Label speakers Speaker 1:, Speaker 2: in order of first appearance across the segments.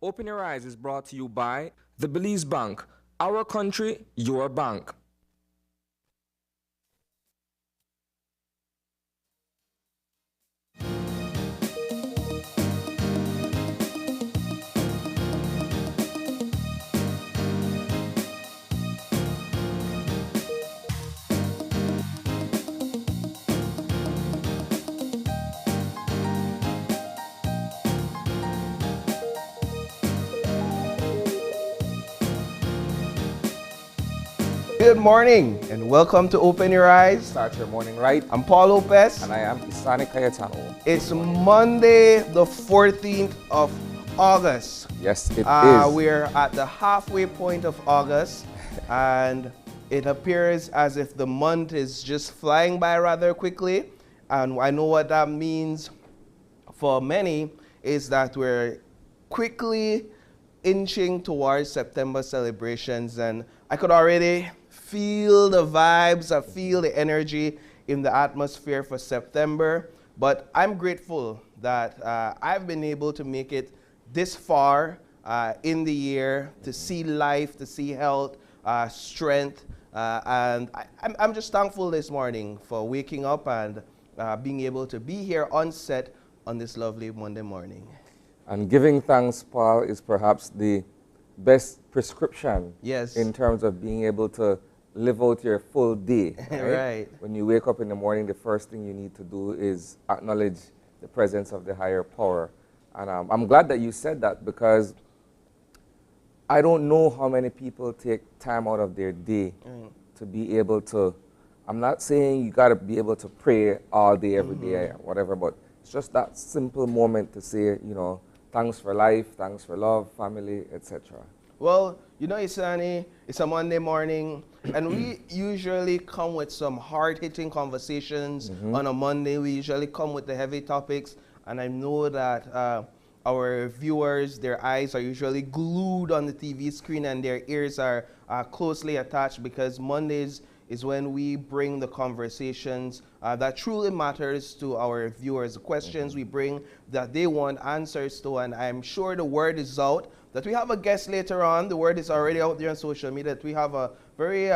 Speaker 1: Open Your Eyes is brought to you by the Belize Bank. Our country, your bank.
Speaker 2: Good morning and welcome to Open Your Eyes.
Speaker 1: Start your morning right.
Speaker 2: I'm Paul Lopez.
Speaker 1: And I am Isani Cayetano.
Speaker 2: It's Monday, the 14th of August.
Speaker 1: Yes, it is.
Speaker 2: We're at the halfway point of August, and it appears as if the month is just flying by rather quickly. And I know what that means for many is that we're quickly inching towards September celebrations, and I could already feel the vibes, I feel the energy in the atmosphere for September. But I'm grateful that I've been able to make it this far in the year, to see life, to see health, strength, and I'm just thankful this morning for waking up and being able to be here on set on this lovely Monday morning.
Speaker 1: And giving thanks, Paul, is perhaps the best prescription
Speaker 2: Yes.
Speaker 1: in terms of being able to live out your full day.
Speaker 2: Right.
Speaker 1: When you wake up in the morning, the first thing you need to do is acknowledge the presence of the higher power. And I'm glad that you said that, because I don't know how many people take time out of their day to be able to, I'm not saying you got to be able to pray all day, every day, or whatever, but it's just that simple moment to say, you know, thanks for life, thanks for love, family, etc.
Speaker 2: Well, you know, Isani, it's a Monday morning, and we usually come with some hard-hitting conversations on a Monday. We usually come with the heavy topics, and I know that our viewers, their eyes are usually glued on the TV screen and their ears are closely attached, because Mondays is when we bring the conversations that truly matters to our viewers, the questions we bring that they want answers to. And I'm sure the word is out that we have a guest later on. The word is already out there on social media that we have a very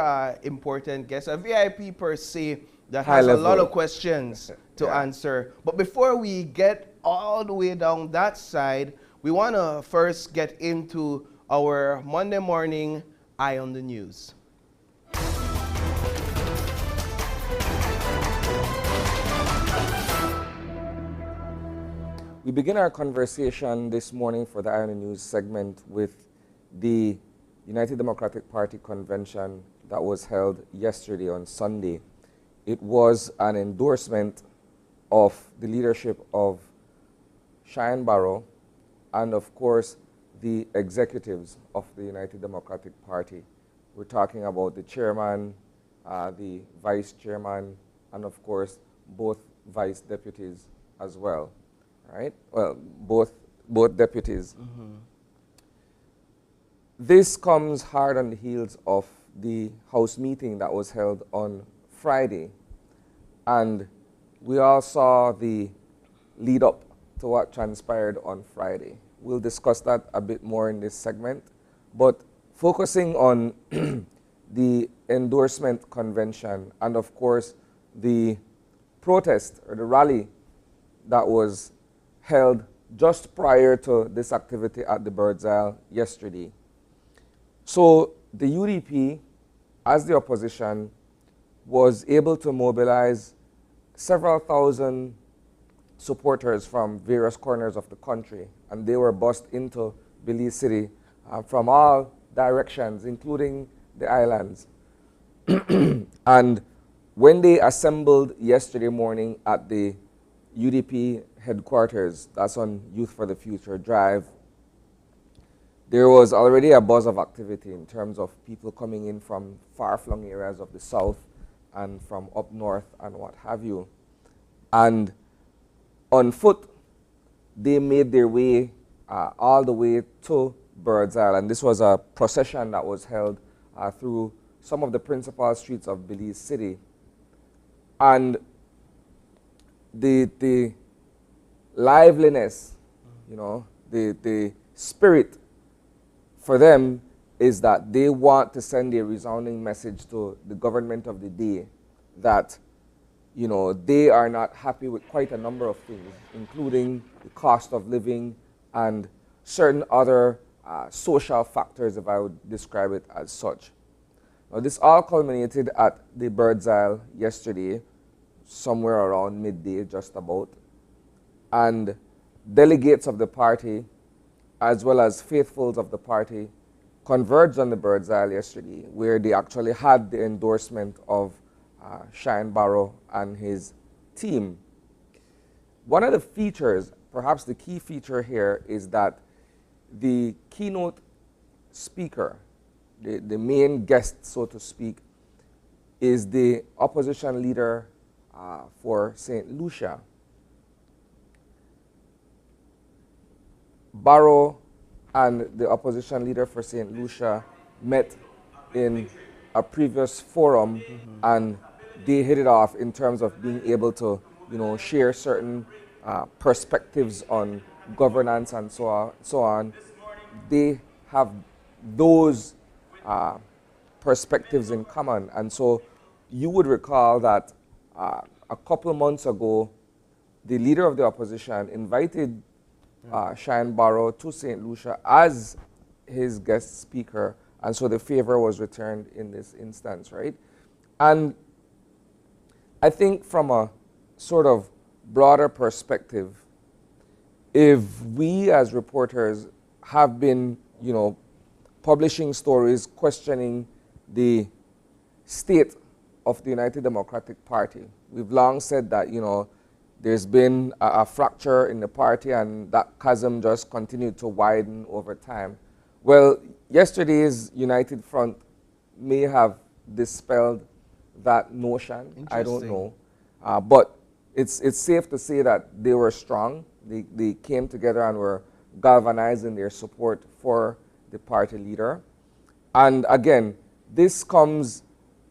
Speaker 2: important guest, a VIP per se, that has a lot of questions to answer. But before we get all the way down that side, we want to first get into our Monday morning Eye on the News.
Speaker 1: We begin our conversation this morning for the Eye on the News segment with the United Democratic Party convention that was held yesterday on Sunday. It was an endorsement of the leadership of Cheyenne Barrow and, of course, the executives of the United Democratic Party. We're talking about the chairman, the vice chairman, and, of course, both vice deputies as well. Right? Well, both deputies. This comes hard on the heels of the House meeting that was held on Friday, and we all saw the lead up to what transpired on Friday. We'll discuss that a bit more in this segment, but focusing on the endorsement convention and, of course, the protest or the rally that was held just prior to this activity at the Bird's Isle yesterday. So the UDP, as the opposition, was able to mobilize several thousand supporters from various corners of the country, and they were bussed into Belize City from all directions, including the islands. And when they assembled yesterday morning at the UDP headquarters, that's on Youth for the Future Drive, there was already a buzz of activity in terms of people coming in from far-flung areas of the south and from up north and what have you. And on foot, they made their way all the way to Bird's Isle. And this was a procession that was held through some of the principal streets of Belize City. And the liveliness, you know, the spirit for them is that they want to send a resounding message to the government of the day that, you know, they are not happy with quite a number of things, including the cost of living and certain other social factors, if I would describe it as such. Now, this all culminated at the Bird's Isle yesterday, somewhere around midday, just about. And delegates of the party, as well as faithfuls of the party, converged on the Bird's Isle yesterday, where they actually had the endorsement of Shine Barrow and his team. One of the features, perhaps the key feature here, is that the keynote speaker, the main guest, so to speak, is the opposition leader for St. Lucia. Barrow and the opposition leader for St. Lucia met in a previous forum, and they hit it off in terms of being able to, you know, share certain perspectives on governance and so on. They have those perspectives in common, and so you would recall that a couple of months ago, the leader of the opposition invited Shine Barrow to St. Lucia as his guest speaker, and so the favor was returned in this instance, right? And I think from a sort of broader perspective, if we as reporters have been, you know, publishing stories questioning the state of the United Democratic Party, we've long said that, you know, there's been a fracture in the party and that chasm just continued to widen over time. Well, yesterday's United Front may have dispelled that notion. I don't know. But it's safe to say that they were strong. They came together and were galvanized in their support for the party leader. And again, this comes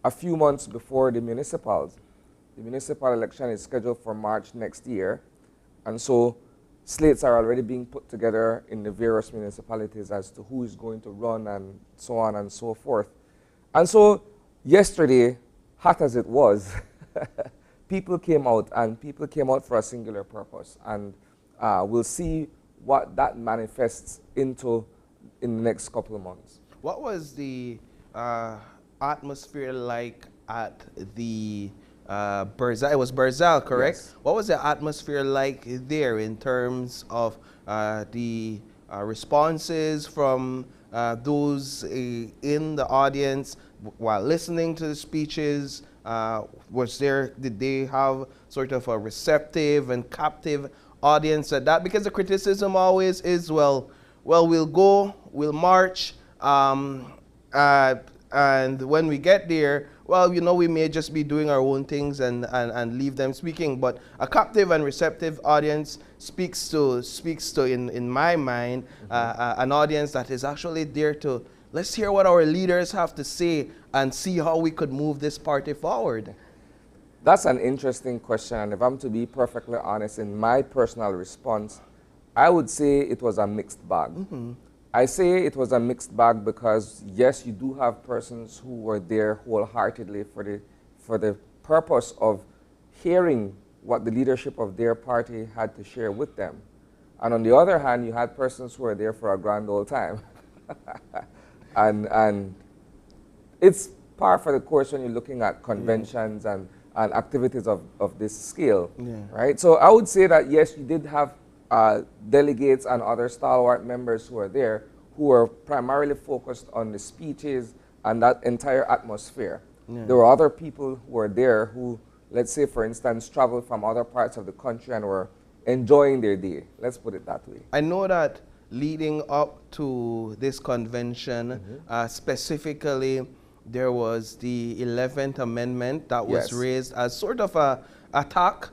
Speaker 1: a few months before the municipals. The municipal election is scheduled for March next year, and so slates are already being put together in the various municipalities as to who is going to run and so on and so forth. And so yesterday, hot as it was, people came out, and people came out for a singular purpose, and we'll see what that manifests into in the next couple of months.
Speaker 2: What was the atmosphere like at the Bird's Isle? It was Bird's Isle, correct?
Speaker 1: Yes.
Speaker 2: What was the atmosphere like there in terms of the responses from those in the audience while listening to the speeches? Did they have sort of a receptive and captive audience at that? Because the criticism always is, well, we'll go, we'll march, and when we get there, well, you know, we may just be doing our own things and leave them speaking. But a captive and receptive audience speaks to in my mind, an audience that is actually there to, let's hear what our leaders have to say and see how we could move this party forward.
Speaker 1: That's an interesting question, and if I'm to be perfectly honest, in my personal response, I would say it was a mixed bag. I say it was a mixed bag because, yes, you do have persons who were there wholeheartedly for the purpose of hearing what the leadership of their party had to share with them. And on the other hand, you had persons who were there for a grand old time. and it's par for the course when you're looking at conventions and activities of this scale, right? So I would say that, yes, you did have delegates and other stalwart members who are there who were primarily focused on the speeches and that entire atmosphere. There were other people who were there who, let's say, for instance, traveled from other parts of the country and were enjoying their day. Let's put it that way.
Speaker 2: I know that leading up to this convention, specifically, there was the 11th Amendment that was raised as sort of a attack,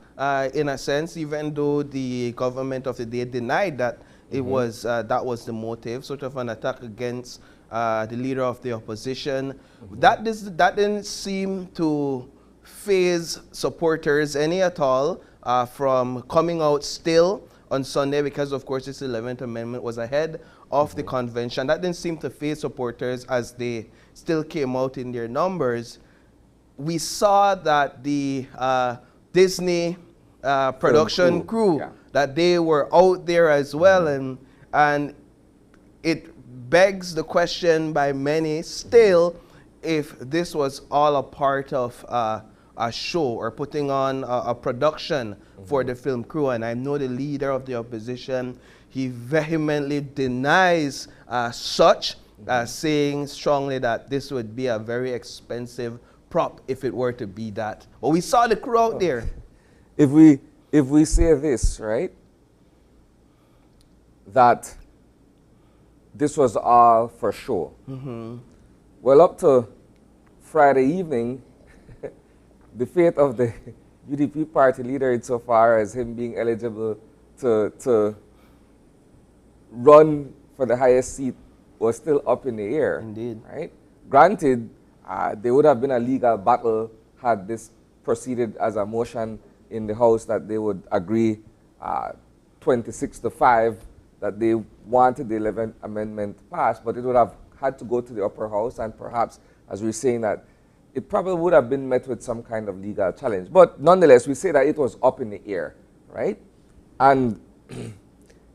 Speaker 2: in a sense, even though the government of the day denied that it was that was the motive, sort of an attack against the leader of the opposition. That didn't seem to faze supporters any at all from coming out still on Sunday, because of course this 11th Amendment was ahead of the convention. That didn't seem to faze supporters as they still came out in their numbers. We saw that the Disney production crew, that they were out there as well, and it begs the question by many still if this was all a part of a show or putting on a production for the film crew. And I know the leader of the opposition, he vehemently denies such, saying strongly that this would be a very expensive prop if it were to be that. But we saw the crew out there.
Speaker 1: If we say this, right, that this was all for show. Well, up to Friday evening, the fate of the UDP party leader insofar as him being eligible to run for the highest seat was still up in the air.
Speaker 2: Indeed.
Speaker 1: Right? Granted, there would have been a legal battle had this proceeded as a motion in the House that they would agree 26-5 that they wanted the 11th Amendment passed, but it would have had to go to the upper house, and perhaps, as we're saying, that it probably would have been met with some kind of legal challenge. But nonetheless, we say that it was up in the air, right? And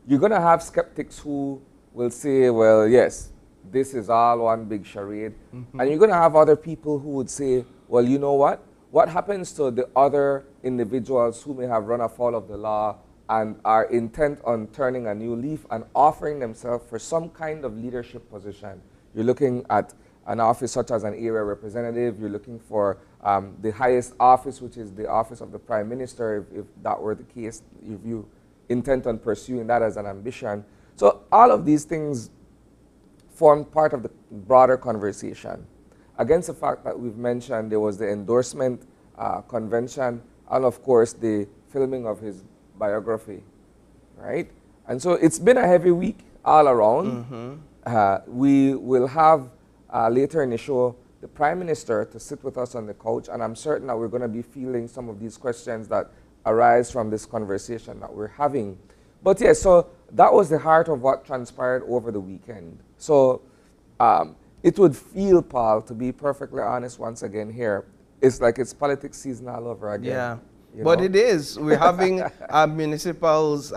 Speaker 1: you're going to have skeptics who will say, well, yes, this is all one big charade. And you're going to have other people who would say, well, you know what? What happens to the other individuals who may have run afoul of the law and are intent on turning a new leaf and offering themselves for some kind of leadership position? You're looking at an office such as an area representative. You're looking for the highest office, which is the office of the Prime Minister, if that were the case, if you intend on pursuing that as an ambition. So all of these things form part of the broader conversation. Against the fact that we've mentioned there was the endorsement convention and, of course, the filming of his biography, right? And so it's been a heavy week all around. We will have later in the show the Prime Minister to sit with us on the couch, and I'm certain that we're going to be feeling some of these questions that arise from this conversation that we're having. But yes, so that was the heart of what transpired over the weekend. So it would feel, Paul, to be perfectly honest once again here, it's like it's politics season all over again.
Speaker 2: Yeah.
Speaker 1: You
Speaker 2: But
Speaker 1: know?
Speaker 2: it is. We're having municipals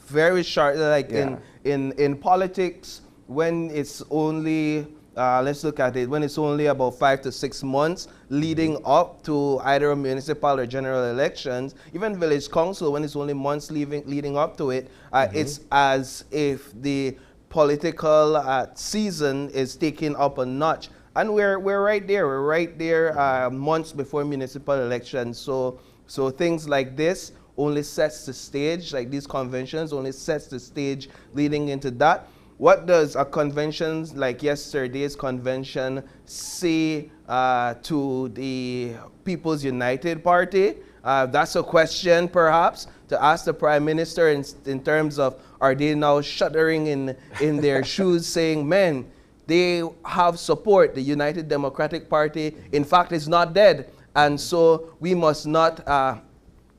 Speaker 2: very short, like in politics, when it's only, let's look at it, when it's only about 5 to 6 months leading up to either a municipal or general elections, even village council, when it's only months leading up to it, it's as if the political season is taking up a notch. And we're right there. We're right there months before municipal elections. So things like this only sets the stage, like these conventions only sets the stage leading into that. What does a convention like yesterday's convention say to the People's United Party? That's a question, perhaps, to ask the Prime Minister in terms of, are they now shuddering in their shoes saying, man, they have support. The United Democratic Party, in fact, is not dead. And so we must not,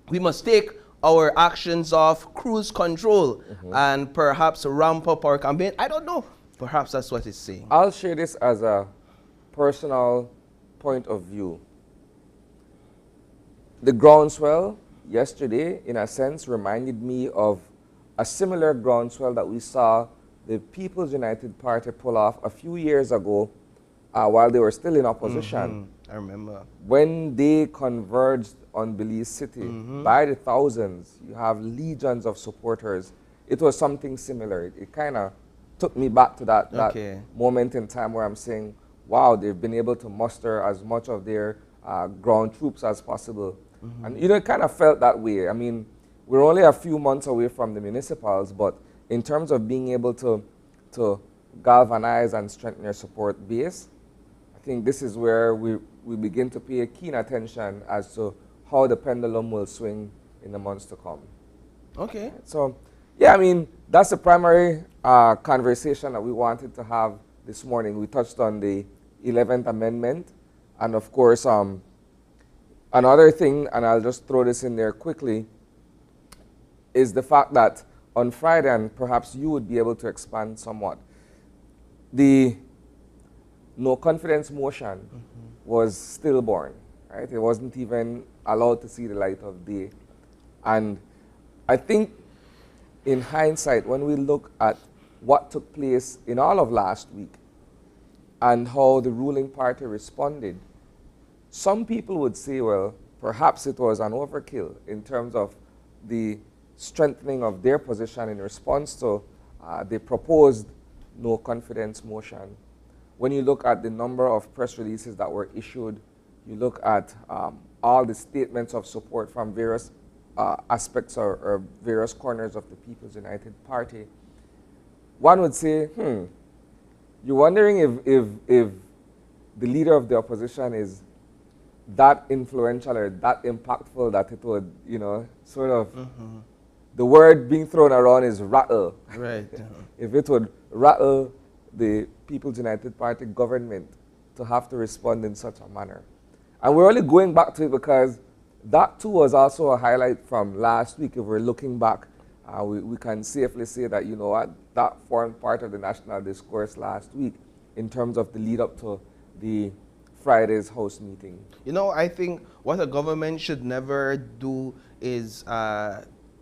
Speaker 2: we must take our actions off cruise control and perhaps ramp up our campaign. I don't know. Perhaps that's what it's saying.
Speaker 1: I'll share this as a personal point of view. The groundswell yesterday, in a sense, reminded me of a similar groundswell that we saw the People's United Party pull off a few years ago while they were still in opposition.
Speaker 2: I remember.
Speaker 1: When they converged on Belize City by the thousands, you have legions of supporters. It was something similar. It kind of took me back to that moment in time where I'm saying, wow, they've been able to muster as much of their ground troops as possible. And you know, it kind of felt that way. I mean, we're only a few months away from the municipals, but in terms of being able to galvanize and strengthen your support base, I think this is where we begin to pay keen attention as to how the pendulum will swing in the months to come.
Speaker 2: Okay.
Speaker 1: So, yeah, I mean, that's the primary conversation that we wanted to have this morning. We touched on the 11th Amendment, and of course, another thing, and I'll just throw this in there quickly, is the fact that on Friday, and perhaps you would be able to expand somewhat, the no confidence motion was stillborn, right? It wasn't even allowed to see the light of day. And I think in hindsight, when we look at what took place in all of last week and how the ruling party responded, some people would say, well, perhaps it was an overkill in terms of the strengthening of their position in response to the proposed no confidence motion. When you look at the number of press releases that were issued, you look at all the statements of support from various aspects or various corners of the People's United Party, one would say, you're wondering if the leader of the opposition is that influential or that impactful that it would, sort of, the word being thrown around is rattle.
Speaker 2: Right.
Speaker 1: If it would rattle the People's United Party government to have to respond in such a manner. And we're only going back to it because that too was also a highlight from last week. If we're looking back, we can safely say that, that formed part of the national discourse last week in terms of the lead up to the Friday's House meeting.
Speaker 2: I think what a government should never do is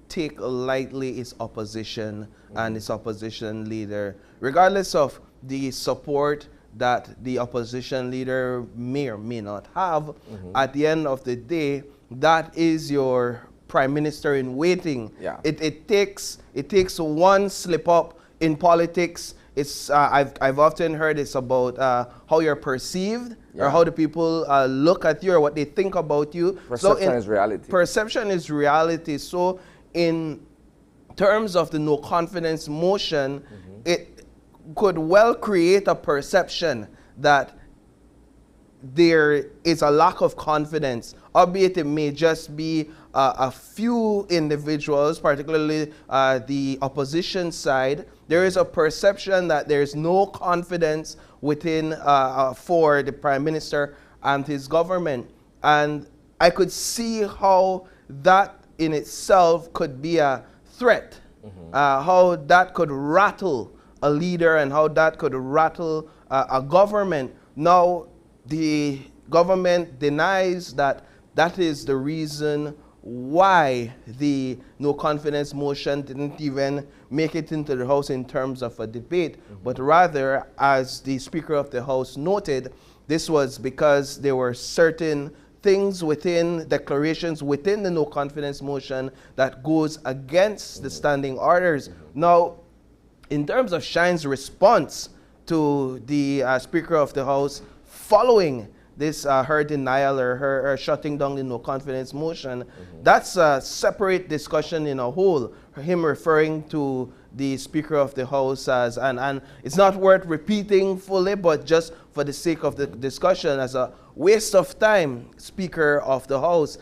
Speaker 2: take lightly its opposition and its opposition leader, regardless of the support that the opposition leader may or may not have. At the end of the day, that is your prime minister in waiting.
Speaker 1: Yeah.
Speaker 2: It takes one slip up in politics. It's I've often heard it's about how you're perceived, or how the people look at you or what they think about you.
Speaker 1: Perception is reality.
Speaker 2: Perception is reality. So in terms of the no confidence motion, it could well create a perception that there is a lack of confidence, albeit it may just be a few individuals, particularly the opposition side. There is a perception that there is no confidence within for the Prime Minister and his government. And I could see how that in itself could be a threat, how that could rattle a leader and how that could rattle a government. Now, the government denies that that is the reason why the no confidence motion didn't even make it into the House in terms of a debate, but rather, as the Speaker of the House noted, this was because there were certain things within declarations within the no confidence motion that goes against the standing orders. Now, in terms of Shine's response to the Speaker of the House following this her denial or her shutting down the no confidence motion, that's a separate discussion in a whole. Him referring to the Speaker of the House as, and it's not worth repeating fully, but just for the sake of the discussion, as a waste of time Speaker of the House.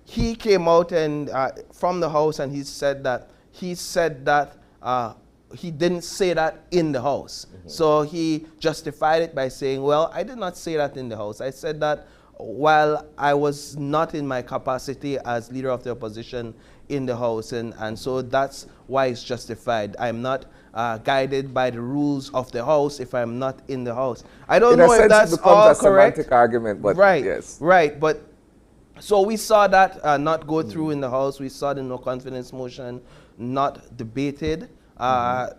Speaker 2: He came out and from the House and he said that he didn't say that in the House. So he justified it by saying, well, I did not say that in the House. I said that while I was not in my capacity as leader of the opposition in the House. And so that's why it's justified. I'm not guided by the rules of the House if I'm not in the House. I don't know if that's all correct.
Speaker 1: It becomes a semantic argument, but
Speaker 2: right,
Speaker 1: yes.
Speaker 2: Right, but so we saw that not go through in the House. We saw the no confidence motion not debated. And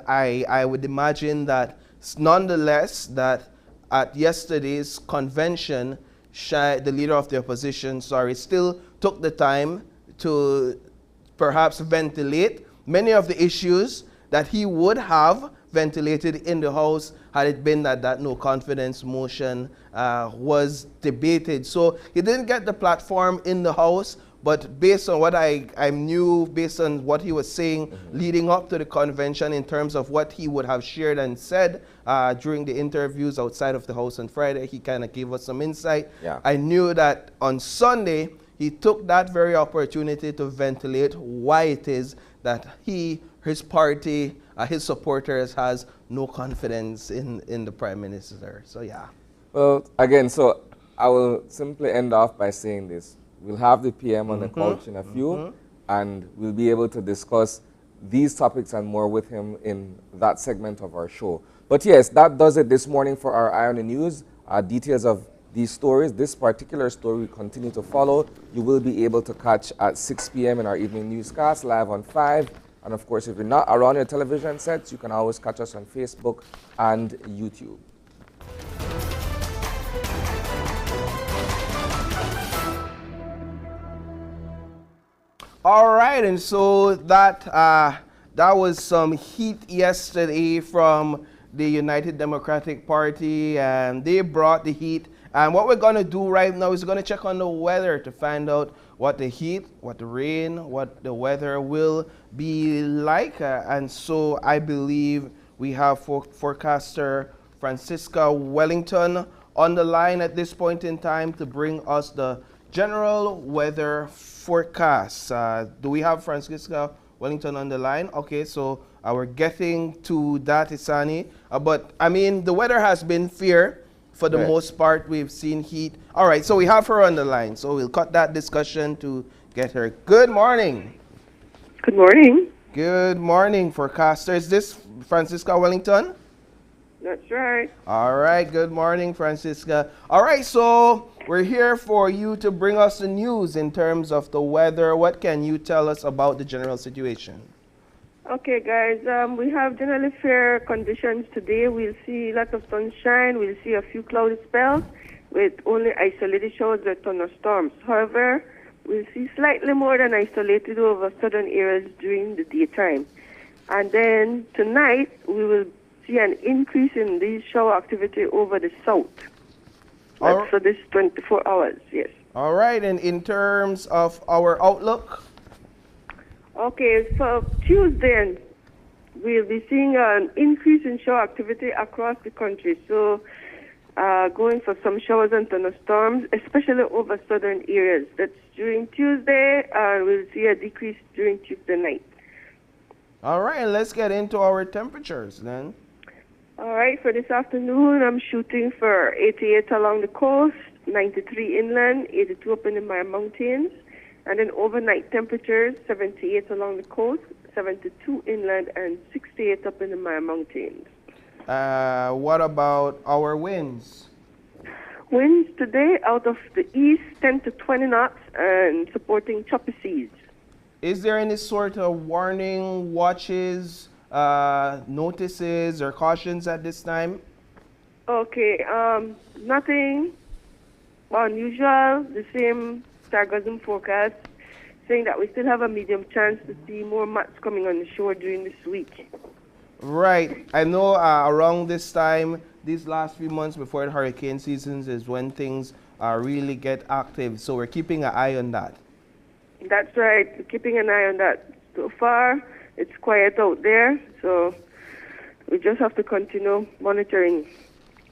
Speaker 2: I would imagine that nonetheless that at yesterday's convention, the leader of the opposition, still took the time to perhaps ventilate many of the issues that he would have ventilated in the House had it been that no confidence motion was debated. So he didn't get the platform in the House, but based on what I knew, based on what he was saying leading up to the convention in terms of what he would have shared and said during the interviews outside of the House on Friday, he kind of gave us some insight.
Speaker 1: Yeah.
Speaker 2: I knew that on Sunday, he took that very opportunity to ventilate why it is that his party, his supporters has no confidence in the Prime Minister. So, yeah.
Speaker 1: Well, again, so I will simply end off by saying this. We'll have the PM on the couch in a few, and we'll be able to discuss these topics and more with him in that segment of our show. But yes, that does it this morning for our Eye on the News. Details of these stories, this particular story we continue to follow, you will be able to catch at 6 p.m. in our evening newscast live on 5. And of course, if you're not around your television sets, you can always catch us on Facebook and YouTube.
Speaker 2: All right, and so that was some heat yesterday from the United Democratic Party, and they brought the heat. And what we're going to do right now is going to check on the weather to find out what the heat, what the rain, what the weather will be like. And so I believe we have forecaster Francisca Wellington on the line at this point in time to bring us the general weather forecast. Do we have Francisca Wellington on the line? Okay, so we're getting to that, Isani. But I mean, the weather has been fair. For the most part, we've seen heat. All right, so we have her on the line. So we'll cut that discussion to get her. Good morning.
Speaker 3: Good morning.
Speaker 2: Good morning, forecaster. Is this Francisca Wellington?
Speaker 3: That's right.
Speaker 2: All right, good morning, Francisca. All right, so we're here for you to bring us the news in terms of the weather. What can you tell us about the general situation?
Speaker 3: Okay, guys, we have generally fair conditions today. We'll see lots of sunshine. We'll see a few cloudy spells with only isolated showers or thunderstorms. However, we'll see slightly more than isolated over southern areas during the daytime. And then tonight, we will see an increase in these shower activity over the south. For this 24 hours, yes.
Speaker 2: All right, and in terms of our outlook?
Speaker 3: Okay, for Tuesday, we'll be seeing an increase in shower activity across the country. So going for some showers and thunderstorms, especially over southern areas. That's during Tuesday. We'll see a decrease during Tuesday night.
Speaker 2: All right, let's get into our temperatures then.
Speaker 3: All right, for this afternoon, I'm shooting for 88 along the coast, 93 inland, 82 up in the Maya Mountains. And then overnight temperatures, 78 along the coast, 72 inland, and 68 up in the Maya Mountains.
Speaker 2: What about our winds?
Speaker 3: Winds today out of the east, 10 to 20 knots, and supporting choppy seas.
Speaker 2: Is there any sort of warning, watches, notices, or cautions at this time?
Speaker 3: Okay, nothing unusual, the same Stargasm forecast, saying that we still have a medium chance to see more mats coming on the shore during this week.
Speaker 2: Right. I know around this time, these last few months before the hurricane seasons is when things really get active. So we're keeping an eye on that.
Speaker 3: That's right. We're keeping an eye on that. So far, it's quiet out there. So we just have to continue monitoring.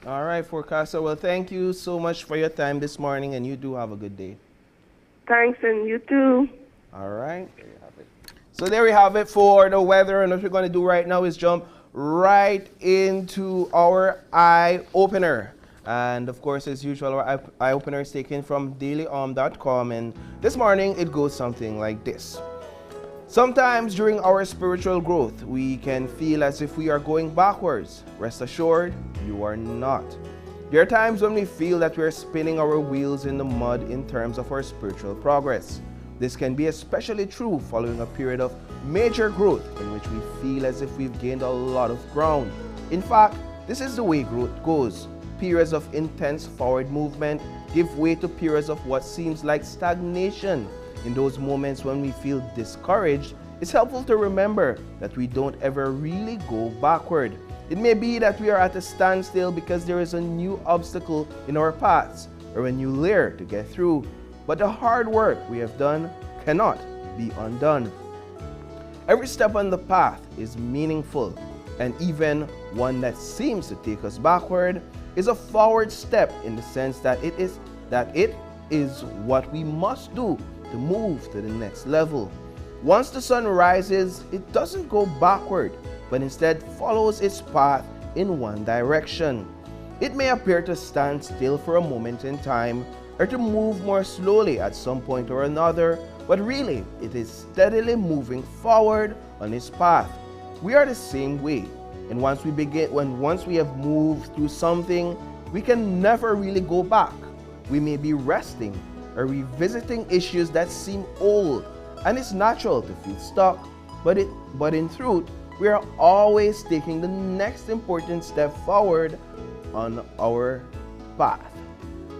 Speaker 2: All right, forecaster. Well, thank you so much for your time this morning, and you do have a good day.
Speaker 3: Thanks, and you too.
Speaker 2: All right. There you have it. So there we have it for the weather. And what we're going to do right now is jump right into our eye opener. And of course, as usual, our eye opener is taken from dailyarm.com. And this morning, it goes something like this. Sometimes during our spiritual growth, we can feel as if we are going backwards. Rest assured, you are not. There are times when we feel that we are spinning our wheels in the mud in terms of our spiritual progress. This can be especially true following a period of major growth in which we feel as if we've gained a lot of ground. In fact, this is the way growth goes. Periods of intense forward movement give way to periods of what seems like stagnation. In those moments when we feel discouraged, it's helpful to remember that we don't ever really go backward. It may be that we are at a standstill because there is a new obstacle in our paths or a new layer to get through. But the hard work we have done cannot be undone. Every step on the path is meaningful, and even one that seems to take us backward is a forward step in the sense that it is what we must do to move to the next level. Once the sun rises, it doesn't go backward, but instead follows its path in one direction. It may appear to stand still for a moment in time or to move more slowly at some point or another, but really it is steadily moving forward on its path. We are the same way, and once we have moved through something, we can never really go back. We may be resting or revisiting issues that seem old, and it's natural to feel stuck, but in truth, we are always taking the next important step forward on our path.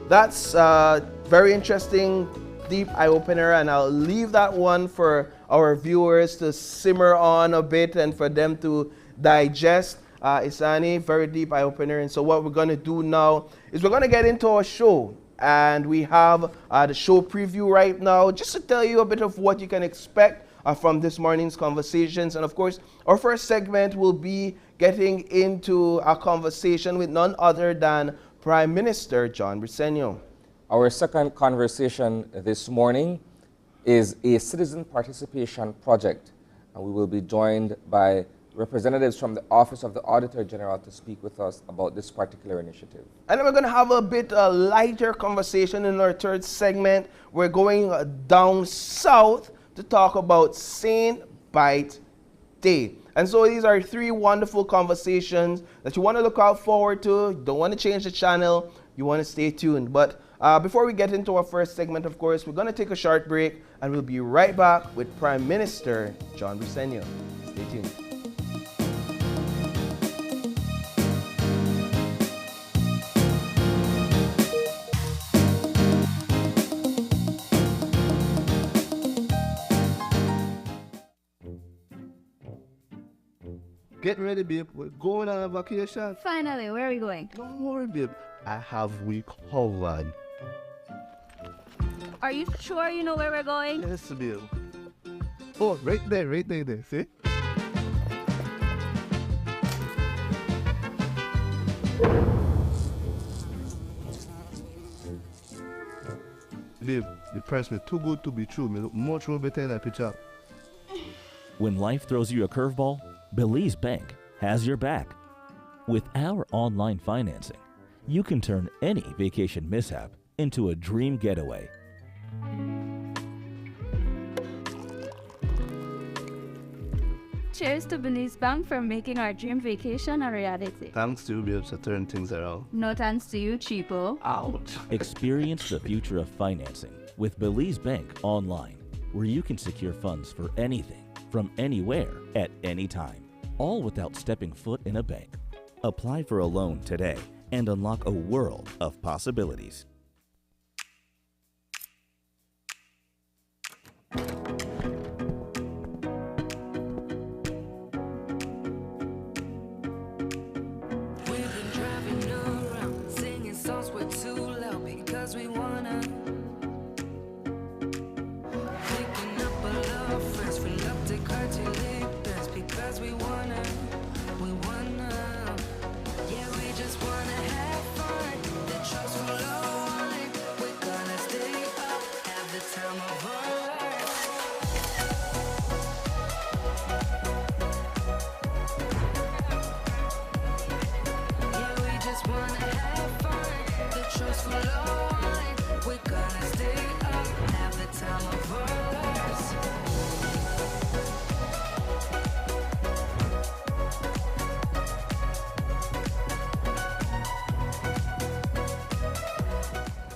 Speaker 2: That's a very interesting, deep eye-opener, and I'll leave that one for our viewers to simmer on a bit and for them to digest. Isani, very deep eye-opener. And so what we're going to do now is we're going to get into our show. And we have the show preview right now, just to tell you a bit of what you can expect from this morning's conversations. And of course, our first segment will be getting into a conversation with none other than Prime Minister John Briceño.
Speaker 1: Our second conversation this morning is a citizen participation project, and we will be joined by representatives from the Office of the Auditor General to speak with us about this particular initiative.
Speaker 2: And then we're going to have a bit lighter conversation in our third segment. We're going down south to talk about Saint Bite Day. And so these are three wonderful conversations that you want to look out forward to. You don't want to change the channel. You want to stay tuned. But before we get into our first segment, of course, we're going to take a short break, and we'll be right back with Prime Minister John Briceño. Stay tuned.
Speaker 4: Get ready, babe. We're going on a vacation.
Speaker 5: Finally, where are we going?
Speaker 4: Don't worry, babe. I have we covered.
Speaker 5: Are you sure you know where we're going?
Speaker 4: Yes, babe. Oh, right there, see? Babe, the price me too good to be true. Me look much more better in that picture.
Speaker 6: When life throws you a curveball, Belize Bank has your back. With our online financing, you can turn any vacation mishap into a dream getaway.
Speaker 5: Cheers to Belize Bank for making our dream vacation a reality.
Speaker 4: Thanks to you, babe, to turn things around.
Speaker 5: No thanks to you, cheapo.
Speaker 4: Ouch.
Speaker 6: Experience the future of financing with Belize Bank online, where you can secure funds for anything, from anywhere, at any time, all without stepping foot in a bank. Apply for a loan today and unlock a world of possibilities.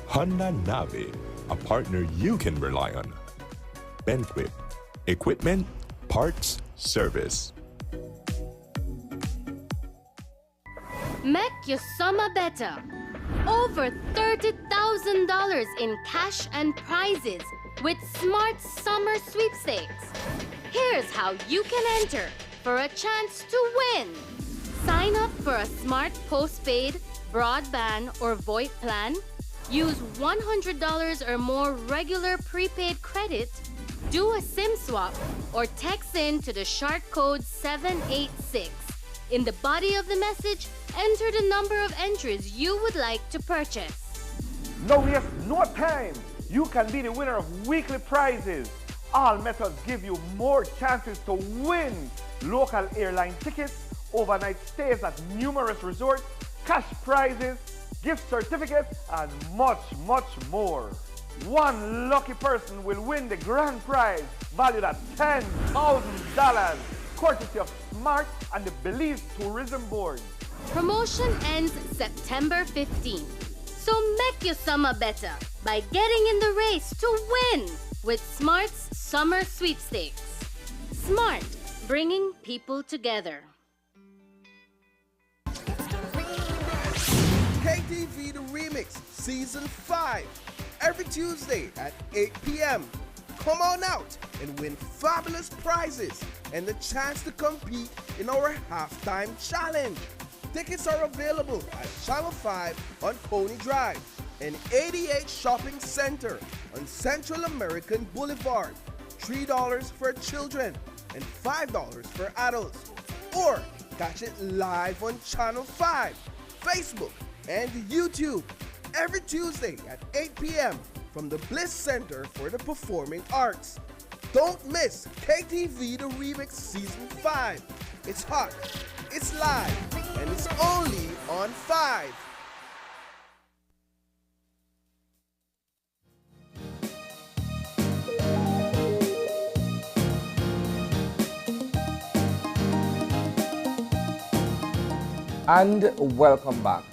Speaker 7: Honda Navi, a partner you can rely on. Benquip, equipment, parts, service.
Speaker 8: Make your summer better. Over $30,000 in cash and prizes with Smart Summer Sweepstakes. Here's how you can enter for a chance to win. Sign up for a smart postpaid, broadband, or VoIP plan. Use $100 or more regular prepaid credit, do a SIM swap, or text in to the shark code 786. In the body of the message, enter the number of entries you would like to purchase.
Speaker 9: No waste no time. You can be the winner of weekly prizes. All methods give you more chances to win local airline tickets, overnight stays at numerous resorts, cash prizes, gift certificates, and much, much more. One lucky person will win the grand prize valued at $10,000, courtesy of Smart and the Belize Tourism Board.
Speaker 8: Promotion ends September 15th. So make your summer better by getting in the race to win with Smart's Summer Sweepstakes. Smart, bringing people together.
Speaker 2: KTV The Remix Season 5, every Tuesday at 8 p.m. Come on out and win fabulous prizes and the chance to compete in our halftime challenge. Tickets are available at Channel 5 on Pony Drive and 88 Shopping Center on Central American Boulevard. $3 for children and $5 for adults. Or catch it live on Channel 5, Facebook, and YouTube every Tuesday at 8 p.m. from the Bliss Center for the Performing Arts. Don't miss KTV The Remix Season 5. It's hot, it's live, and it's only on 5.
Speaker 1: And welcome back.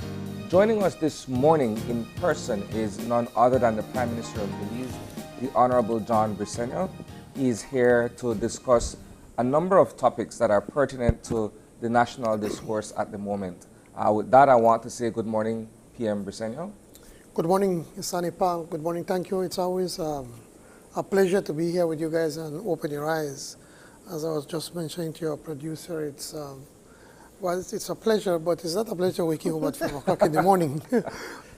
Speaker 1: Joining us this morning in person is none other than the Prime Minister of Belize, the Honorable John Briceño. He is here to discuss a number of topics that are pertinent to the national discourse at the moment. With that, I want to say good morning, PM Briceño.
Speaker 10: Good morning, Isani Pal. Good morning. Thank you. It's always a pleasure to be here with you guys and open your eyes. As I was just mentioning to your producer, it's a pleasure, but it's not a pleasure waking up at 5 o'clock in the morning,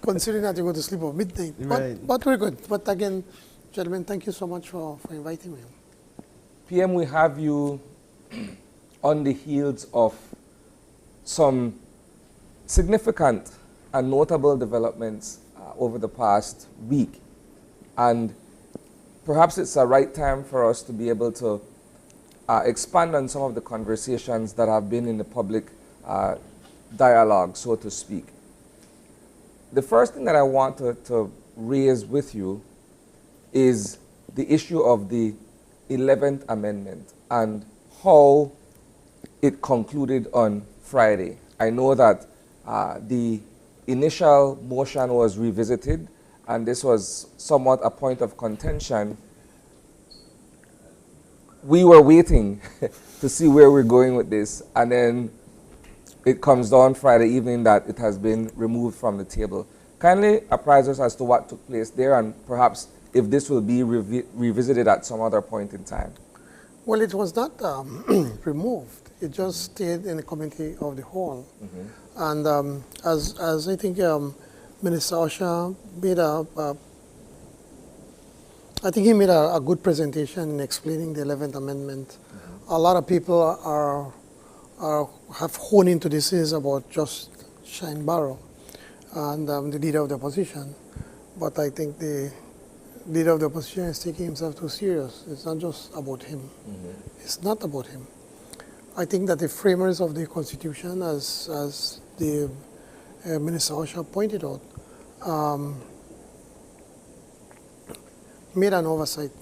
Speaker 10: considering that you go to sleep at midnight.
Speaker 2: Right.
Speaker 10: But we're good. But again, gentlemen, thank you so much for inviting me.
Speaker 1: PM, we have you on the heels of some significant and notable developments over the past week. And perhaps it's the right time for us to be able to expand on some of the conversations that have been in the public dialogue, so to speak. The first thing that I want to raise with you is the issue of the 11th Amendment and how it concluded on Friday. I know that the initial motion was revisited, and this was somewhat a point of contention. We were waiting to see where we're going with this, and then it comes down Friday evening that it has been removed from the table. Kindly apprise us as to what took place there, and perhaps if this will be revisited at some other point in time.
Speaker 10: Well, it was not removed. It just stayed in the committee of the whole. Mm-hmm. And as I think Minister Osha made I think he made a good presentation in explaining the 11th Amendment. Mm-hmm. A lot of people have honed into this is about just Shine Barrow and the leader of the opposition. But I think the leader of the opposition is taking himself too serious. It's not just about him. Mm-hmm. It's not about him. I think that the framers of the Constitution, as the Minister Osha pointed out, made an oversight.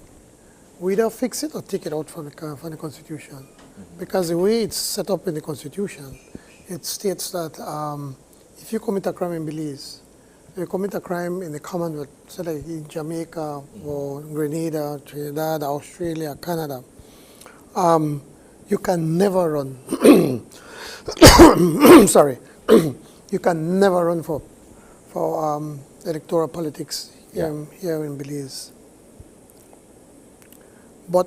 Speaker 10: We either fix it or take it out from the Constitution. Mm-hmm. Because the way it's set up in the Constitution, it states that if you commit a crime in Belize, you commit a crime in the Commonwealth, say like in Jamaica, mm-hmm. or Grenada, Trinidad, Australia, Canada, you can never run. Sorry. You can never run for electoral politics here in Belize. But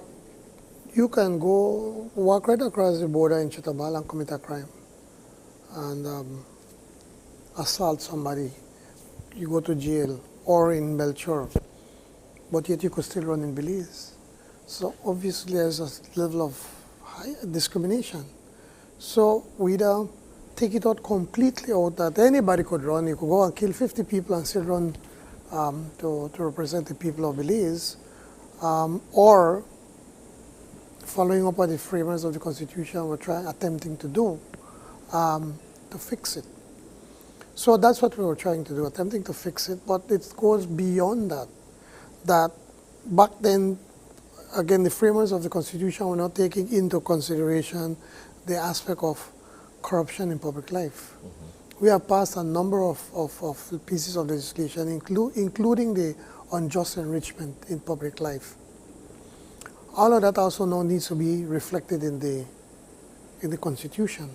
Speaker 10: you can go walk right across the border in Chitabal and commit a crime and assault somebody. You go to jail, or in Melchor, but yet you could still run in Belize. So obviously there's a level of high discrimination. So we either take it out completely out that anybody could run. You could go and kill 50 people and still run to represent the people of Belize, or following up what the framers of the Constitution were attempting to do, to fix it. So that's what we were trying to do, attempting to fix it, but it goes beyond that. That back then, again, the framers of the Constitution were not taking into consideration the aspect of corruption in public life. We have passed a number of pieces of legislation, including the unjust enrichment in public life. All of that also now needs to be reflected in the Constitution.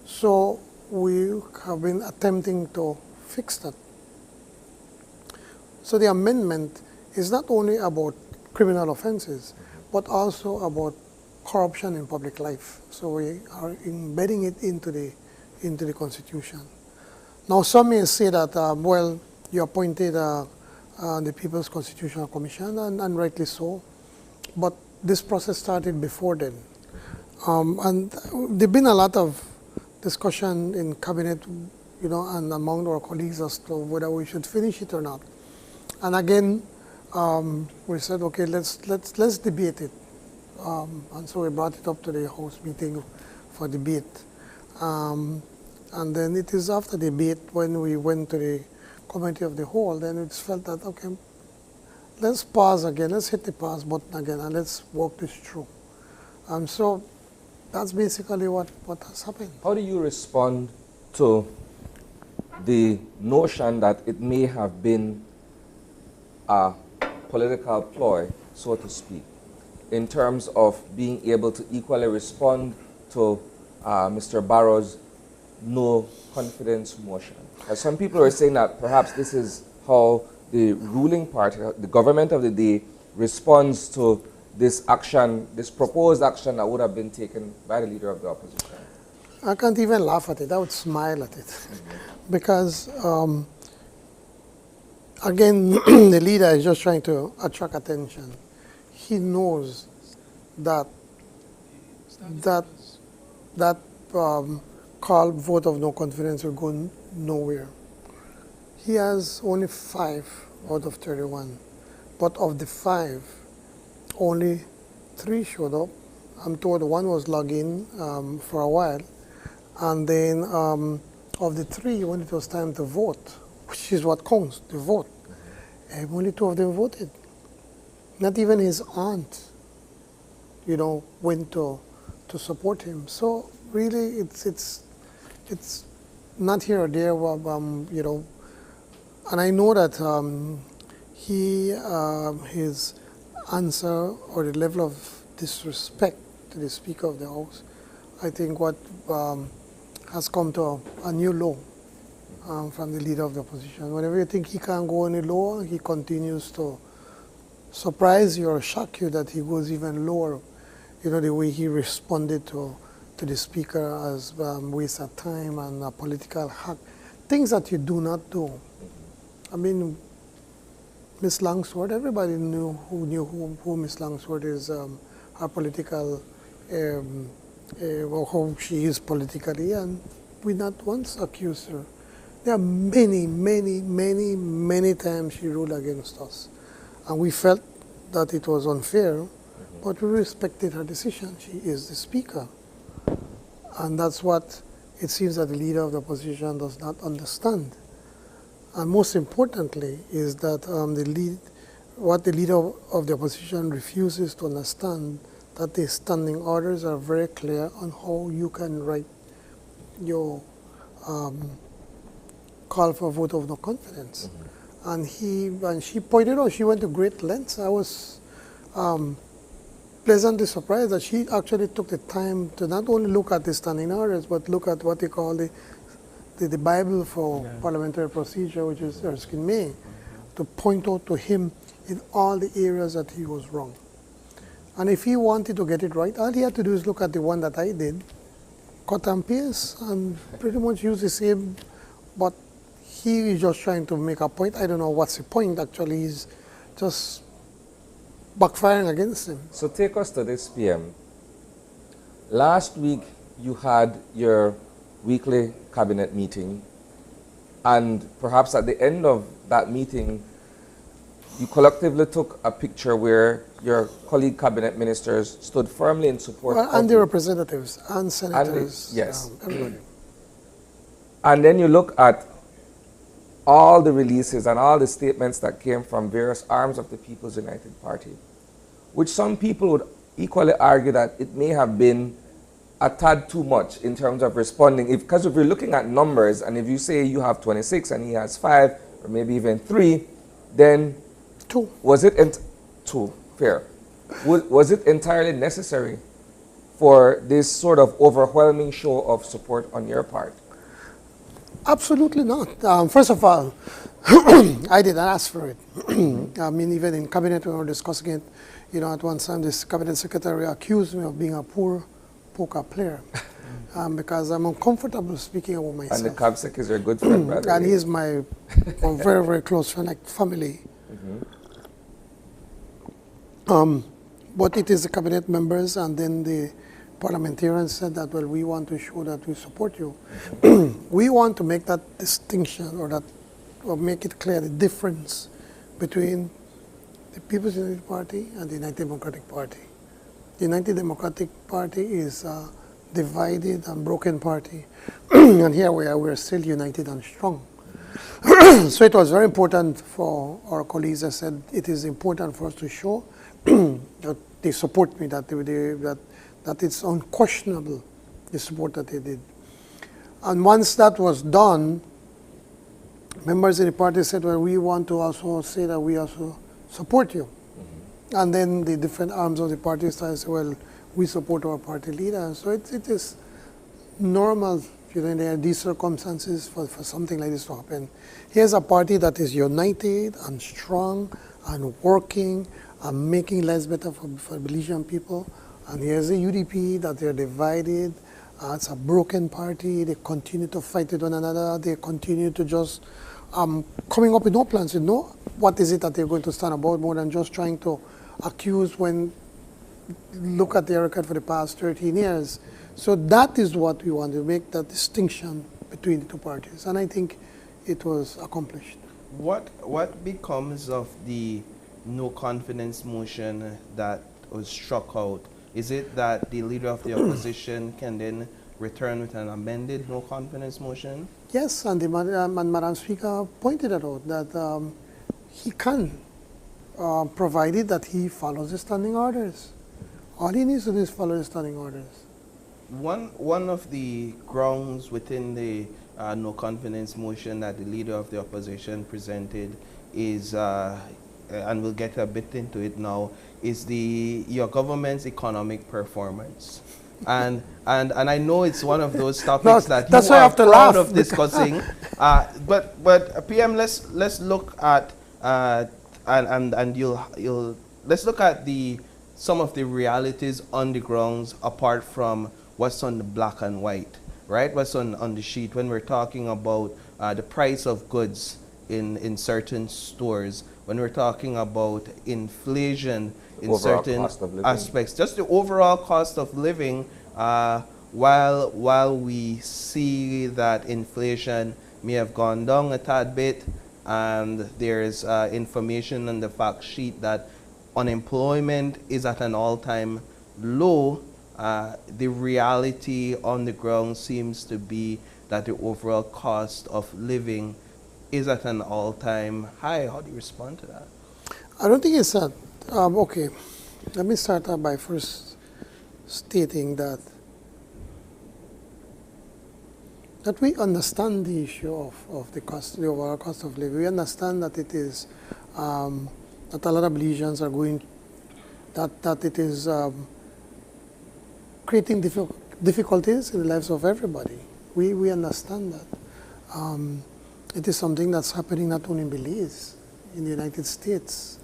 Speaker 10: So we have been attempting to fix that. So the amendment is not only about criminal offenses, but also about corruption in public life. So we are embedding it into the Constitution. Now some may say that, well, you appointed the People's Constitutional Commission, and rightly so, but this process started before then. And there's been a lot of discussion in cabinet, and among our colleagues as to whether we should finish it or not. And again, we said, okay, let's debate it. And so we brought it up to the House meeting for debate. And then it is after debate when we went to the Committee of the Whole, then it's felt that, okay, let's pause again, let's hit the pause button again, and let's walk this through. So that's basically what has happened.
Speaker 1: How do you respond to the notion that it may have been a political ploy, so to speak, in terms of being able to equally respond to Mr. Barrow's no confidence motion? Some people are saying that perhaps this is how the ruling party, the government of the day, responds to this action, this proposed action that would have been taken by the leader of the opposition.
Speaker 10: I can't even laugh at it. I would smile at it. Because, again, the leader is just trying to attract attention. He knows that call vote of no confidence will go nowhere. He has only 5 out of 31. But of the 5, only 3 showed up. I'm told 1 was logged in for a while. And then of the 3, when it was time to vote, which is what counts, the vote, only 2 of them voted. Not even his aunt, went to support him. So really, it's not here or there, and I know that his answer or the level of disrespect to the Speaker of the House, I think what has come to a new low from the leader of the opposition. Whenever you think he can't go any lower, he continues to surprise you or shock you that he goes even lower. The way he responded to the Speaker as waste of time and a political hack. Things that you do not do. I mean, Miss Langsford, everybody knew who Miss Langsford is, her political, how she is politically, and we not once accused her. There are many, many, many, many times she ruled against us. And we felt that it was unfair, but we respected her decision. She is the Speaker. And that's what it seems that the leader of the opposition does not understand. And most importantly is that what the leader of the opposition refuses to understand, that the standing orders are very clear on how you can write your call for a vote of no confidence. And she pointed out, she went to great lengths. I was pleasantly surprised that she actually took the time to not only look at the standing orders, but look at what they call the Bible for parliamentary procedure, which is Erskine May, to point out to him in all the areas that he was wrong. And if he wanted to get it right, all he had to do is look at the one that I did, cut and paste, and pretty much use the same, but he is just trying to make a point. I don't know what's the point, actually. He's just backfiring against him.
Speaker 1: So take us to this, PM. Last week, you had your weekly cabinet meeting, and perhaps at the end of that meeting, you collectively took a picture where your colleague cabinet ministers stood firmly in support of
Speaker 10: and the representatives and senators.
Speaker 1: Yes.
Speaker 10: Everybody.
Speaker 1: And then you look at all the releases and all the statements that came from various arms of the People's United Party, which some people would equally argue that it may have been a tad too much in terms of responding. Because if you're looking at numbers, and if you say you have 26 and he has 5, or maybe even 3, then
Speaker 10: 2.
Speaker 1: Was it 2? Fair. Was it entirely necessary for this sort of overwhelming show of support on your part?
Speaker 10: Absolutely not. First of all, I didn't ask for it. I mean, even in cabinet when we were discussing it, you know, at one time this cabinet secretary accused me of being a poor poker player because I'm uncomfortable speaking about myself.
Speaker 1: And the CABSEC is your good friend, brother.
Speaker 10: And he's my very, very close friend, like family. But it is the cabinet members and then the parliamentarians said that, well, we want to show that we support you. We want to make that distinction or make it clear the difference between the People's United Party and the United Democratic Party. The United Democratic Party is a divided and broken party. And here we are, we're still united and strong. So it was very important for our colleagues. I said it is important for us to show that they support me, that it's unquestionable, the support that they did. And once that was done, members in the party said, well, we want to also say that we also support you. And then the different arms of the party started to say, well, we support our party leader. So it is normal, you know, there are these circumstances for something like this to happen. Here's a party that is united and strong and working and making lives better for Belizean people. And here's the UDP that they're divided. It's a broken party. They continue to fight with one another. They continue to just coming up with no plans. You know, what is it that they're going to stand about more than just trying to accuse when look at their record for the past 13 years. So that is what we want to make, that distinction between the two parties. And I think it was accomplished.
Speaker 2: What becomes of the no confidence motion that was struck out? Is it that the leader of the opposition can then return with an amended no confidence motion?
Speaker 10: Yes, and Madam Speaker pointed it out that he can, provided that he follows the standing orders. All he needs to do is follow the standing orders.
Speaker 2: One of the grounds within the no confidence motion that the leader of the opposition presented is, and we'll get a bit into it now, is your government's economic performance. And I know it's one of those topics that you are proud of discussing. But PM, let's look at let's look at some of the realities on the grounds apart from what's on the black and white, right? What's on the sheet when we're talking about the price of goods in certain stores, when we're talking about inflation in
Speaker 1: overall
Speaker 2: certain aspects, just the overall cost of living, while we see that inflation may have gone down a tad bit, and there's information on the fact sheet that unemployment is at an all-time low, the reality on the ground seems to be that the overall cost of living is at an all-time high. How do you respond to that?
Speaker 10: I don't think it's that. Okay, let me start out by first stating that we understand the issue of the overall cost of living. We understand that it is that a lot of Belizeans are going, that it is creating difficulties in the lives of everybody. We understand that. It is something that's happening not only in Belize, in the United States,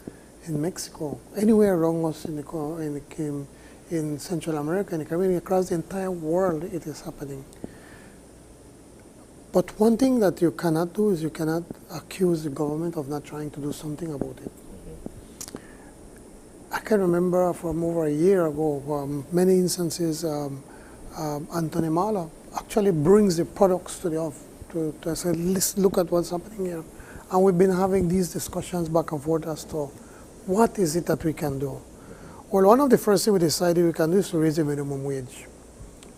Speaker 10: in Mexico, anywhere around us in Central America, in the Caribbean, across the entire world it is happening. But one thing that you cannot do is you cannot accuse the government of not trying to do something about it. I can remember from over a year ago, many instances, Anthony Mala actually brings the products to the office to say, let's look at what's happening here. And we've been having these discussions back and forth as to what is it that we can do. Well, one of the first things we decided we can do is to raise the minimum wage.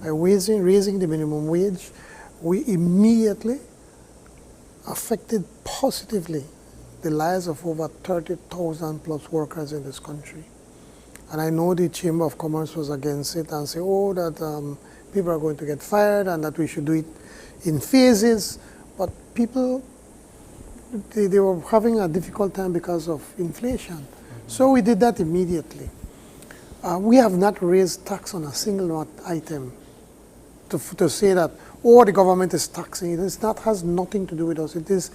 Speaker 10: By raising the minimum wage, we immediately affected positively the lives of over 30,000 plus workers in this country. And I know the Chamber of Commerce was against it and say, oh, that people are going to get fired and that we should do it in phases. But people, they were having a difficult time because of inflation. So we did that immediately. We have not raised tax on a single item to say that, oh, the government is taxing it. That has nothing to do with us. It is,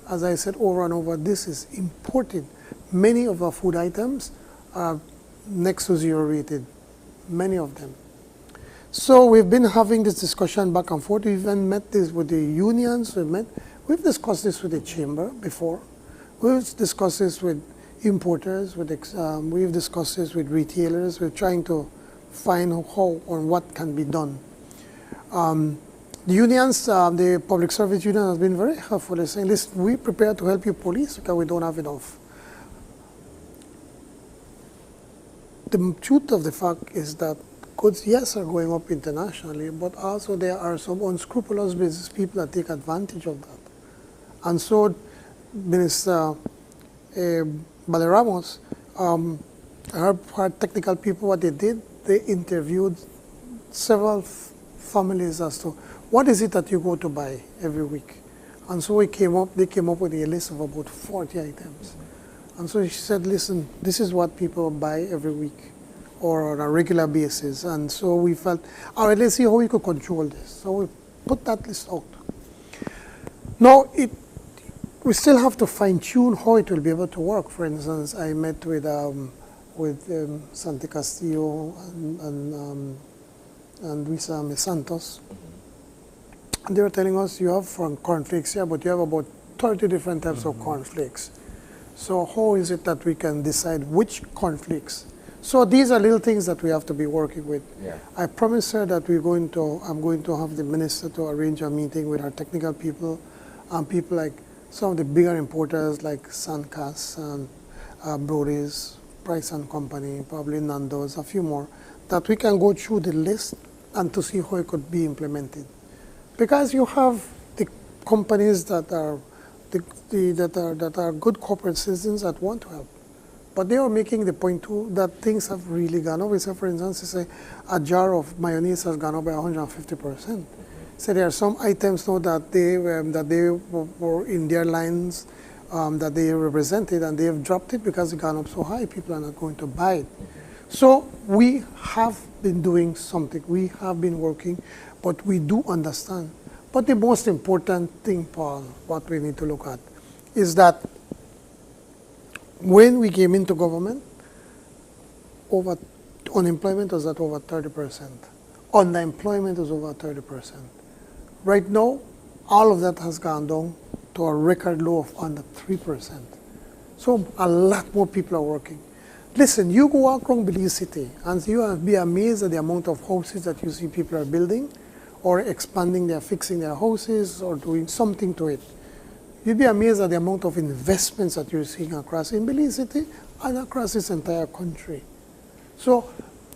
Speaker 10: as I said over and over, this is imported. Many of our food items are next to zero rated, many of them. So we've been having this discussion back and forth. We've even met this with the unions. We've discussed this with the chamber before. We've discussed this with importers. We've discussed this with retailers. We're trying to find how or what can be done. The unions, the public service union has been very helpful. They're saying, listen, we're prepared to help you police because we don't have enough. The truth of the fact is that goods, yes, are going up internationally, but also there are some unscrupulous business people that take advantage of that. And so Minister Baleramos, her technical people, what they did, they interviewed several families as to what is it that you go to buy every week. And so they came up with a list of about 40 items. And so she said, listen, this is what people buy every week or on a regular basis. And so we felt, all right, let's see how we could control this. So we put that list out. Now, we still have to fine-tune how it will be able to work. For instance, I met with Santi Castillo and Luisa Santos. And they were telling us, you have cornflakes here, but you have about 30 different types of cornflakes. So how is it that we can decide which cornflakes? So these are little things that we have to be working with. Yeah. I promised her that I'm going to have the minister to arrange a meeting with our technical people and people like some of the bigger importers like Sancas and Brody's, Price and Company, probably Nando's, a few more, that we can go through the list and to see how it could be implemented. Because you have the companies that are good corporate citizens that want to help. But they are making the point too that things have really gone up. So for instance, say a jar of mayonnaise has gone up by 150%. So there are some items now that they were in their lines that they represented and they have dropped it because it gone up so high, people are not going to buy it. So we have been doing something, we have been working, but we do understand. But the most important thing, Paul, what we need to look at is that when we came into government, unemployment was at over 30%. Unemployment was over 30%. Right now, all of that has gone down to a record low of under 3%. So a lot more people are working. Listen, you go walk around Belize City and you will be amazed at the amount of houses that you see people are building or expanding, they're fixing their houses or doing something to it. You'd be amazed at the amount of investments that you're seeing across in Belize City and across this entire country. So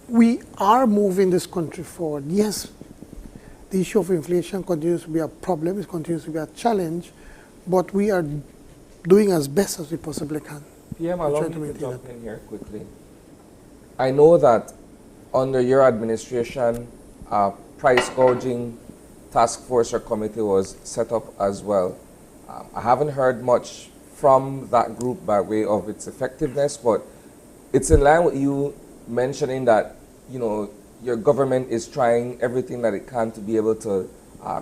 Speaker 10: we are moving this country forward. Yes, the issue of inflation continues to be a problem, it continues to be a challenge, but we are doing as best as we possibly can.
Speaker 1: PM, allow me to jump in here quickly. I know that under your administration, a price gouging task force or committee was set up as well. I haven't heard much from that group by way of its effectiveness, but it's in line with you mentioning that, you know, your government is trying everything that it can to be able to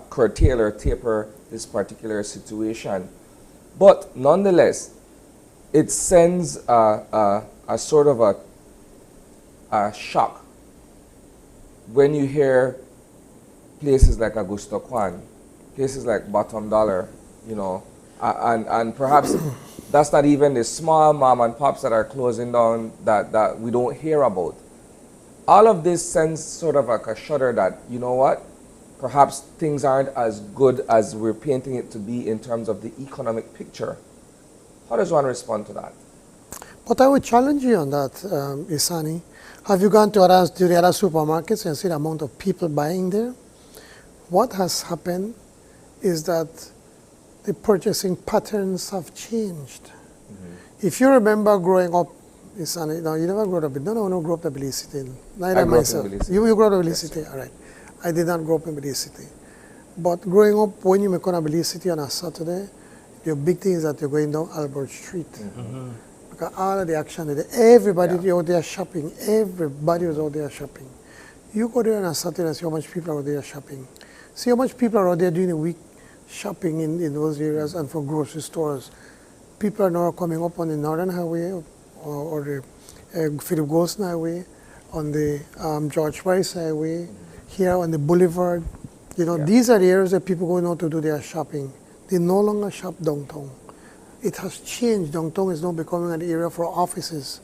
Speaker 1: curtail or taper this particular situation. But nonetheless, it sends a sort of a shock when you hear places like Augusto Kwan, places like Bottom Dollar, you know, and perhaps that's not even the small mom and pops that are closing down that we don't hear about. All of this sends sort of like a shudder that, you know what, perhaps things aren't as good as we're painting it to be in terms of the economic picture. How does one respond to that?
Speaker 10: But I would challenge you on that, Isani. Have you gone to the other supermarkets and seen the amount of people buying there? What has happened is that the purchasing patterns have changed. If you remember growing up, you never grew up. No grew up in Belize City. Neither myself. You grew up in Belize City, all right. I did not grow up in Belize City. But growing up, when you make on a Belize City on a Saturday, your big thing is that you're going down Albert Street. Because all of the action, everybody out there shopping. Everybody was out there shopping. You go there on a Saturday and see how much people are out there shopping. See how much people are out there during the week shopping in those areas and for grocery stores. People are now coming up on the Northern Highway or the Philip Golson Highway, on the George Price Highway, here on the Boulevard. These are the areas that people go out to do their shopping. They no longer shop downtown. It has changed. Downtown is now becoming an area for offices,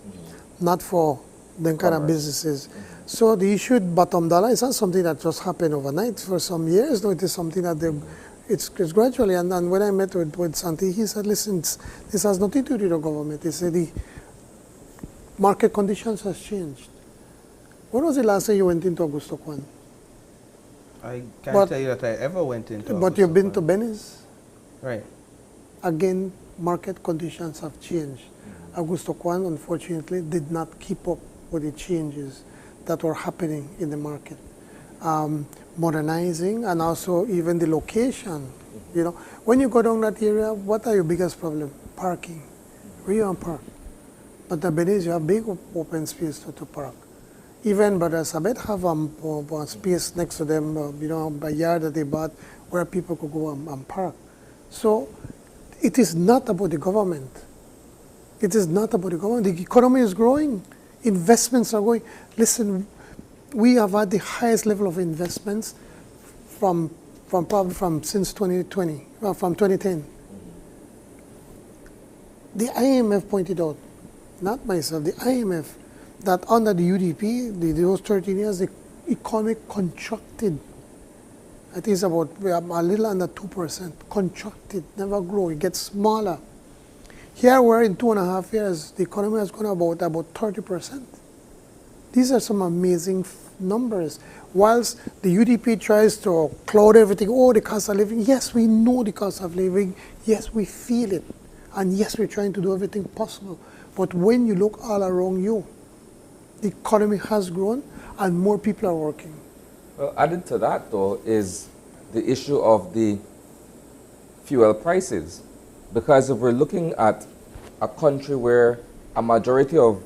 Speaker 10: not for them kind of businesses. So the issue with bottom dollar is not something that just happened overnight. For some years now, it is something that it's gradually. And when I met with Santi, he said, listen, this has nothing to do with the government. He said the market conditions has changed. When was the last time you went into Augusto Kwan?
Speaker 2: I can't tell you that I ever went into
Speaker 10: But you've been to Benice?
Speaker 2: Right.
Speaker 10: Again, market conditions have changed. Augusto Kwan, unfortunately, did not keep up with the changes that were happening in the market. Modernizing and also even the location. When you go down that area, what are your biggest problem? Parking. Where you park? But at Belize, you have big open space to park. Even Brother Sabet have a space next to them, a yard that they bought where people could go and park. So it is not about the government. It is not about the government. The economy is growing. Investments are going. Listen, we have had the highest level of investments from since 2020, from 2010. The IMF pointed out, not myself, the IMF, that under the UDP, those 13 years, the economy contracted. I think it's about a little under 2%. Contracted, never grow, it gets smaller. Here we're in 2.5 years, the economy has gone about 30%. These are some amazing numbers. Whilst the UDP tries to cloud everything, the cost of living, yes, we know the cost of living, yes, we feel it, and yes, we're trying to do everything possible. But when you look all around you, the economy has grown and more people are working.
Speaker 1: Well, added to that, though, is the issue of the fuel prices. Because if we're looking at a country where a majority of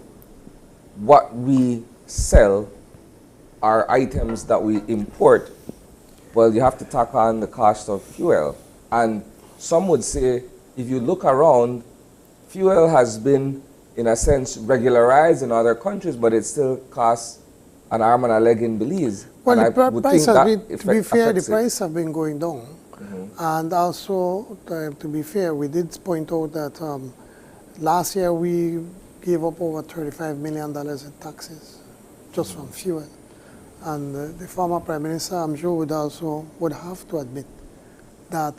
Speaker 1: what we sell are items that we import, well, you have to tack on the cost of fuel. And some would say, if you look around, fuel has been, in a sense, regularized in other countries, but it still costs an arm and a leg in Belize.
Speaker 10: Well, the price has been, to be fair, the price have been going down. And also, to be fair, we did point out that last year we gave up over $35 million in taxes just from fuel. And the former Prime Minister, I'm sure, would have to admit that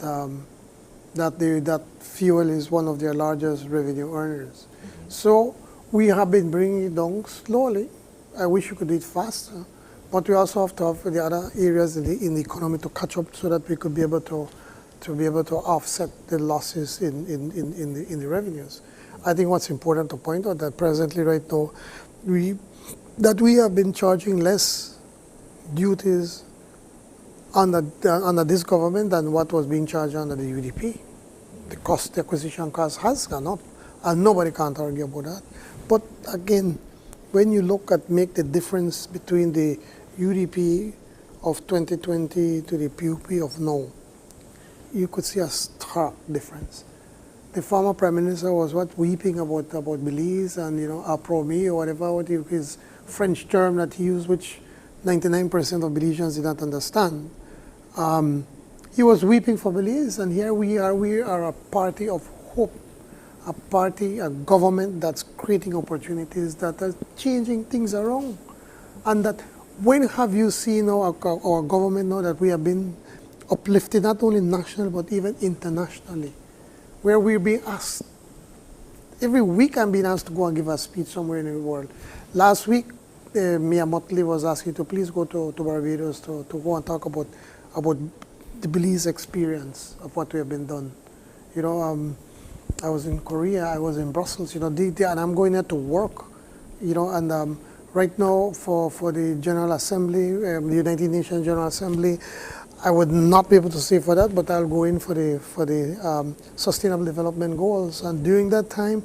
Speaker 10: that fuel is one of their largest revenue earners. So we have been bringing it down slowly. I wish we could do it faster, but we also have to have the other areas in the economy to catch up so that we could be able to offset the losses in the revenues. I think what's important to point out that presently right now we have been charging less duties under this government than what was being charged under the UDP. The acquisition cost has gone up, and nobody can't argue about that. But again, when you make the difference between the UDP of 2020 to the PUP of now, you could see a stark difference. The former Prime Minister was weeping about Belize and après-mi or whatever his French term that he used, which 99% of Belizeans did not understand. He was weeping for Belize, and here we are a party of hope, a government that's creating opportunities, that are changing things around. And that when have you seen our government now that we have been uplifted not only nationally but even internationally, where we're being asked, every week I'm being asked to go and give a speech somewhere in the world. Last week, Mia Motley was asking to please go to Barbados to go and talk about the Belize experience of what we have been done. You know, I was in Korea, I was in Brussels, you know, and I'm going there to work, you know, and right now for the General Assembly, the United Nations General Assembly, I would not be able to stay for that, but I'll go in for the Sustainable Development Goals. And during that time,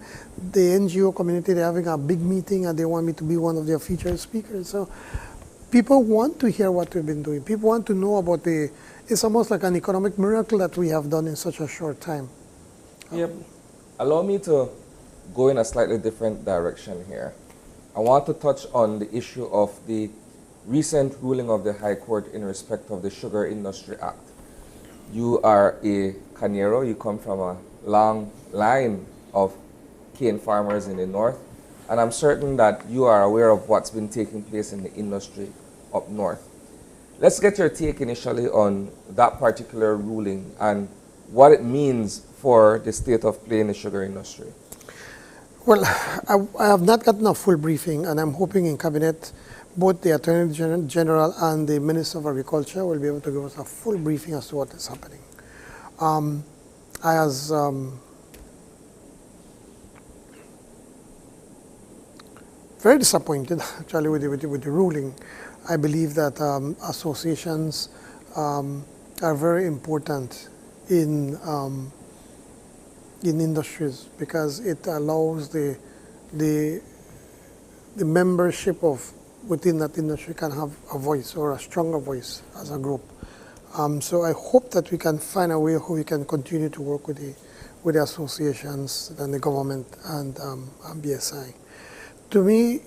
Speaker 10: the NGO community, they're having a big meeting and they want me to be one of their featured speakers. So people want to hear what we've been doing. People want to know about it's almost like an economic miracle that we have done in such a short time.
Speaker 1: Yep. Allow me to go in a slightly different direction here. I want to touch on the issue of the recent ruling of the High Court in respect of the Sugar Industry Act. You are a Canero, you come from a long line of cane farmers in the north, and I'm certain that you are aware of what's been taking place in the industry up north. Let's get your take initially on that particular ruling and what it means for the state of play in the sugar industry.
Speaker 10: Well, I have not gotten a full briefing, and I'm hoping in Cabinet both the Attorney General and the Minister of Agriculture will be able to give us a full briefing as to what is happening. I was very disappointed actually with the ruling. I believe that associations are very important in industries because it allows the membership of within that industry can have a voice or a stronger voice as a group. So I hope that we can find a way how we can continue to work with the associations and the government and BSI. To me,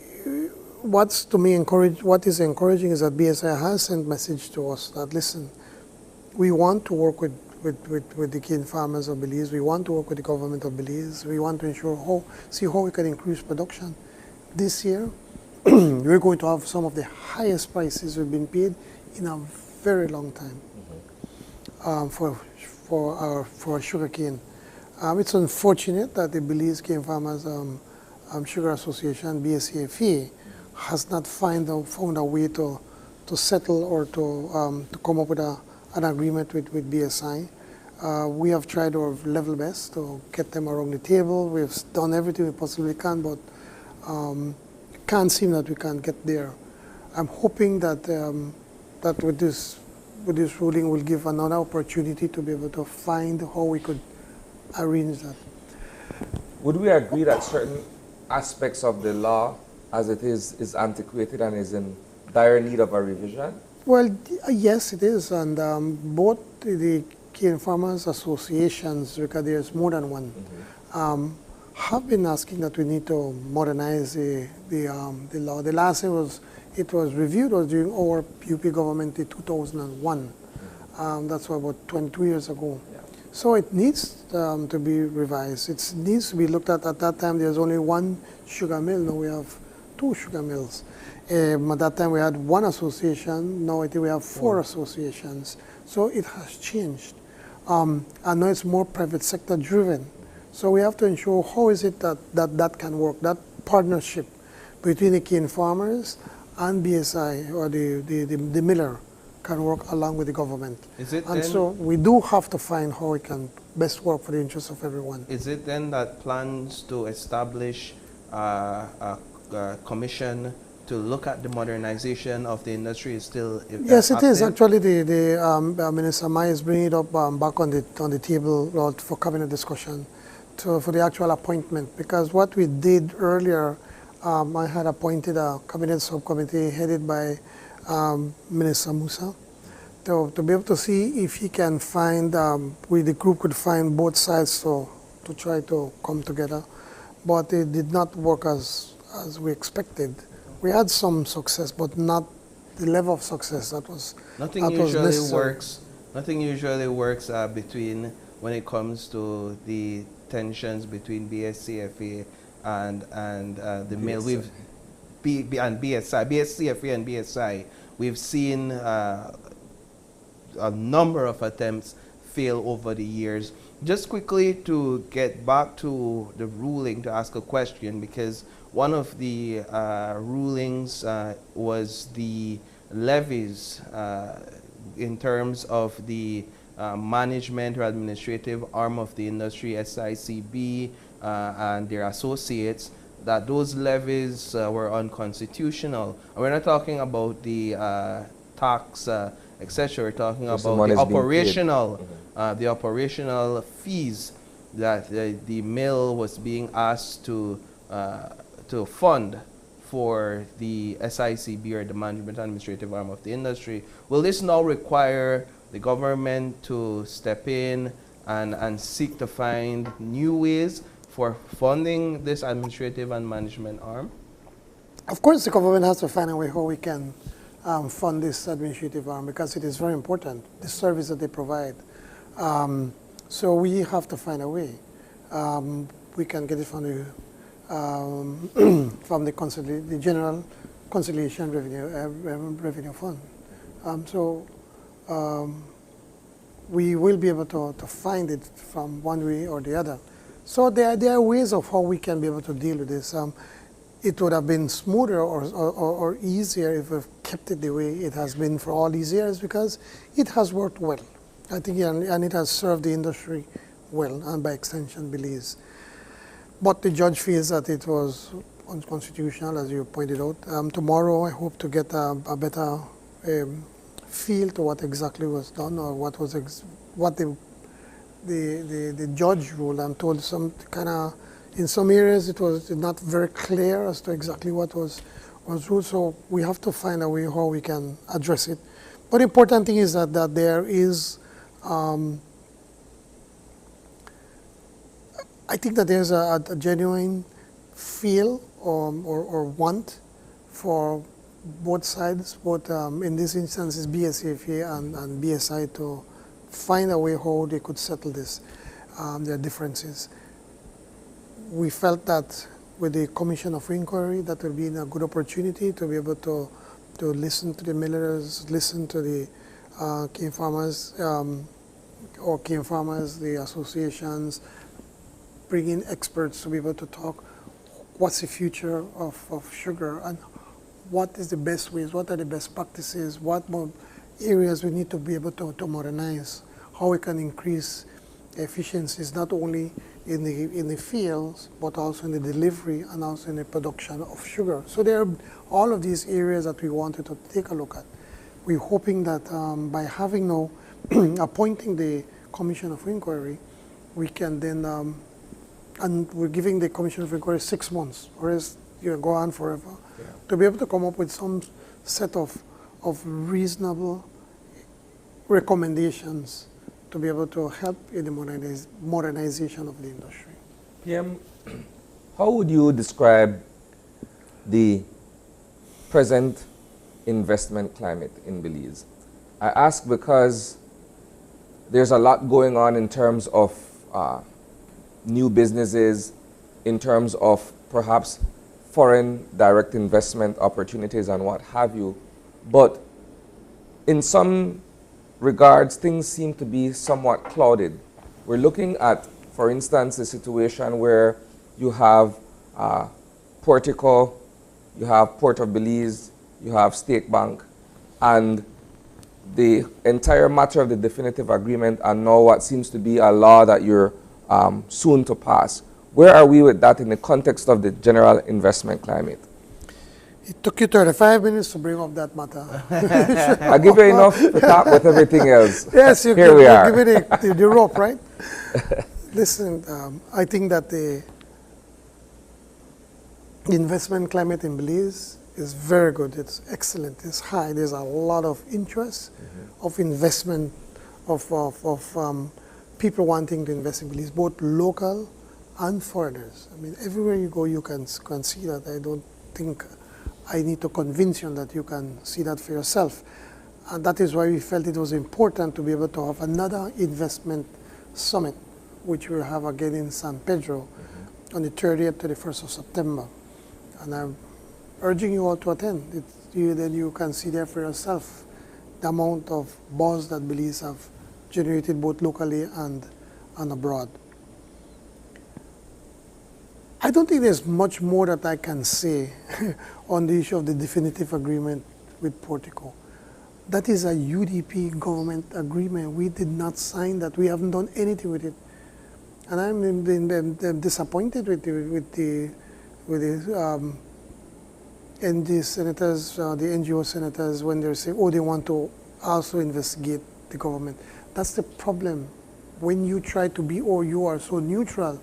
Speaker 10: what is encouraging is that BSI has sent message to us that listen, we want to work with the cane farmers of Belize. We want to work with the government of Belize. We want to ensure how we can increase production. This year, we're going to have some of the highest prices we've been paid in a very long time for sugar cane. It's unfortunate that the Belize Cane Farmers Sugar Association, BSCFA, has not found a way to settle or to come up with an agreement with BSI. We have tried our level best to get them around the table. We've done everything we possibly can, but can't seem that we can get there. I'm hoping that that with this ruling will give another opportunity to be able to find how we could arrange that.
Speaker 1: Would we agree that certain aspects of the law as it is antiquated and is in dire need of a revision?
Speaker 10: Well, yes, it is, and both the cane farmers associations, because there's more than one, have been asking that we need to modernize the law. The last year it was reviewed was during our UP government in 2001. That's about 22 years ago. Yeah. So it needs to be revised. It needs to be looked at. At that time, there's only one sugar mill. Now we have 2 sugar mills. At that time, we had 1 association. Now I think we have 4 associations. So it has changed. And now it's more private sector driven. So we have to ensure how is it that can work, that partnership between the cane farmers and BSI or the miller can work along with the government. So we do have to find how we can best work for the interests of everyone.
Speaker 2: Is it then that plans to establish a commission to look at the modernization of the industry is still
Speaker 10: Yes, it is. Actually, the Minister Mai is bringing it up back on the table for cabinet discussion for the actual appointment. Because what we did earlier, I had appointed a cabinet subcommittee headed by Minister Musa to be able to see if he can find, the group could find both sides to try to come together. But it did not work as we expected. We had some success, but not the level of success that was necessary.
Speaker 2: Nothing usually works between when it comes to the tensions between BSCFA and the mill. BSCFA and BSI. We've seen a number of attempts fail over the years. Just quickly to get back to the ruling to ask a question, because one of the rulings was the levies in terms of the management or administrative arm of the industry, SICB, and their associates, that those levies were unconstitutional. And we're not talking about the tax, etc. We're talking about the operational fees that the mill was being asked to fund for the SICB, or the management administrative arm of the industry. Will this now require the government to step in and seek to find new ways for funding this administrative and management arm?
Speaker 10: Of course, the government has to find a way how we can fund this administrative arm, because it is very important, the service that they provide. So we have to find a way. We can get it from the General Conciliation Revenue Fund. We will be able to find it from one way or the other. So there are ways of how we can be able to deal with this. It would have been smoother or easier if we've kept it the way it has been for all these years, because it has worked well, I think, and it has served the industry well, and by extension, Belize. But the judge feels that it was unconstitutional, as you pointed out. Tomorrow, I hope to get a better feel to what exactly was done, or what the judge ruled. I'm told in some areas it was not very clear as to exactly what was ruled. So we have to find a way how we can address it. But the important thing is that there is, I think that there's a genuine feel or want for both sides, both in this instance is BSCFA and BSI, to find a way how they could settle this, their differences. We felt that with the Commission of Inquiry, that will be a good opportunity to be able to listen to the millers, listen to the cane farmers, the associations, bring in experts to be able to talk what's the future of sugar, and what is the best ways, what are the best practices, what more areas we need to be able to modernize, how we can increase efficiencies, not only in the fields, but also in the delivery and also in the production of sugar. So there are all of these areas that we wanted to take a look at. We're hoping that by having now appointing the Commission of Inquiry, we can then, and we're giving the Commission of Inquiry 6 months, whereas you go on forever, to be able to come up with some set of reasonable recommendations to be able to help in the modernization of the industry.
Speaker 1: PM, how would you describe the present investment climate in Belize? I ask because there's a lot going on in terms of new businesses, in terms of perhaps foreign direct investment opportunities and what have you. But in some regards, things seem to be somewhat clouded. We're looking at, for instance, a situation where you have Portico, you have Port of Belize, you have State Bank, and the entire matter of the definitive agreement and now what seems to be a law that you're soon to pass. Where are we with that in the context of the general investment climate?
Speaker 10: It took you 35 minutes to bring up that matter.
Speaker 1: I give you enough to talk with everything else.
Speaker 10: Yes,
Speaker 1: Here we are.
Speaker 10: Give it the rope, right? Listen, I think that the investment climate in Belize is very good. It's excellent. It's high. There's a lot of interest, of investment, of people wanting to invest in Belize, both local and foreigners. I mean, everywhere you go, you can see that. I don't think I need to convince you that you can see that for yourself. And that is why we felt it was important to be able to have another investment summit, which we'll have again in San Pedro on the 30th to the 1st of September. And I'm urging you all to attend. Then you can see there for yourself the amount of buzz that Belize have generated both locally and abroad. I don't think there's much more that I can say on the issue of the definitive agreement with Portico. That is a UDP government agreement. We did not sign that. We haven't done anything with it. And I'm disappointed with the NG senators, the NGO senators, when they're saying, oh, they want to also investigate the government. That's the problem. When you try to be, or you are so neutral,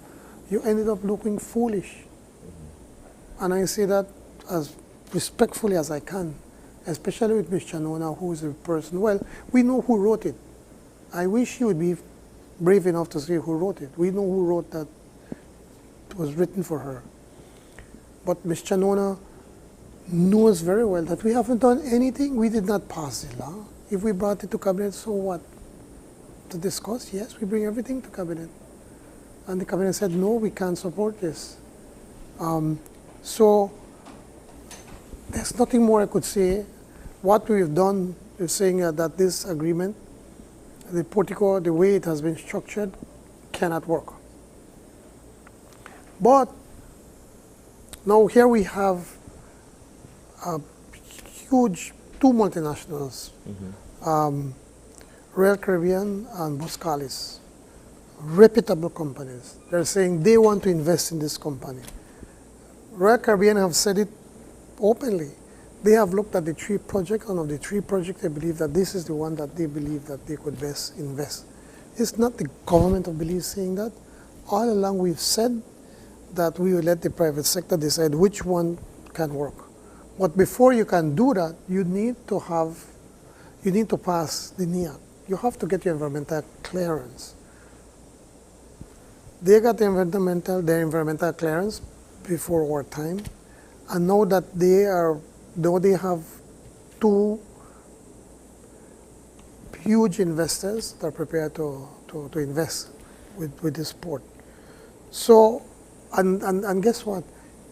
Speaker 10: you ended up looking foolish. And I say that as respectfully as I can, especially with Ms. Chanona, who is a person, well, we know who wrote it. I wish she would be brave enough to say who wrote it. We know who wrote that. It was written for her. But Ms. Chanona knows very well that we haven't done anything. We did not pass the law. If we brought it to cabinet, so what? To discuss, yes, we bring everything to cabinet. And the cabinet said, no, we can't support this. So there's nothing more I could say. What we've done is saying that this agreement, the portico, the way it has been structured, cannot work. But now here we have a huge two multinationals, Royal Caribbean and Boskalis, reputable companies. They're saying they want to invest in this company. Royal Caribbean have said it openly. They have looked at the three projects, and of the three projects, they believe that this is the one that they believe that they could best invest. It's not the government of Belize saying that. All along we've said that we will let the private sector decide which one can work. But before you can do that, you need to pass the NIAC. You have to get your environmental clearance. They got their environmental clearance before our time, and now that they have two huge investors that are prepared to invest with this port. So, and guess what?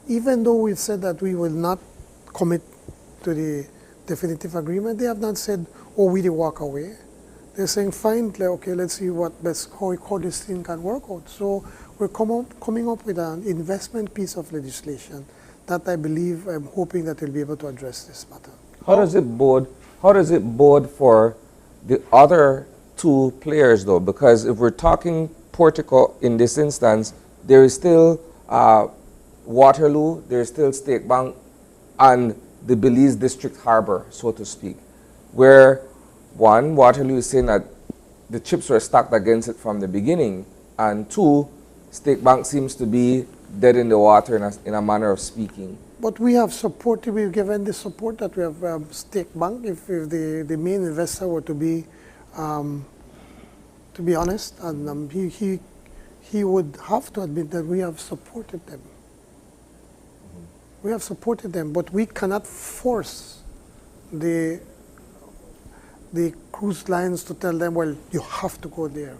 Speaker 10: Even though we've said that we will not commit to the definitive agreement, they have not said, oh, we walk away. They're saying, fine, okay, let's see how this thing can work out. So we're coming up with an investment piece of legislation that I'm hoping that will be able to address this matter.
Speaker 1: How does it bode for the other two players, though? Because if we're talking Portico in this instance, there is still Waterloo, there is still State Bank, and the Belize District Harbor, so to speak, where one, Waterloo is saying that the chips were stacked against it from the beginning, and two, State Bank seems to be dead in the water in a manner of speaking.
Speaker 10: But we have supported, we've given the support that we have State Bank. If the main investor were to be honest, and he would have to admit that we have supported them. We have supported them, but we cannot force the cruise lines to tell them, well, you have to go there.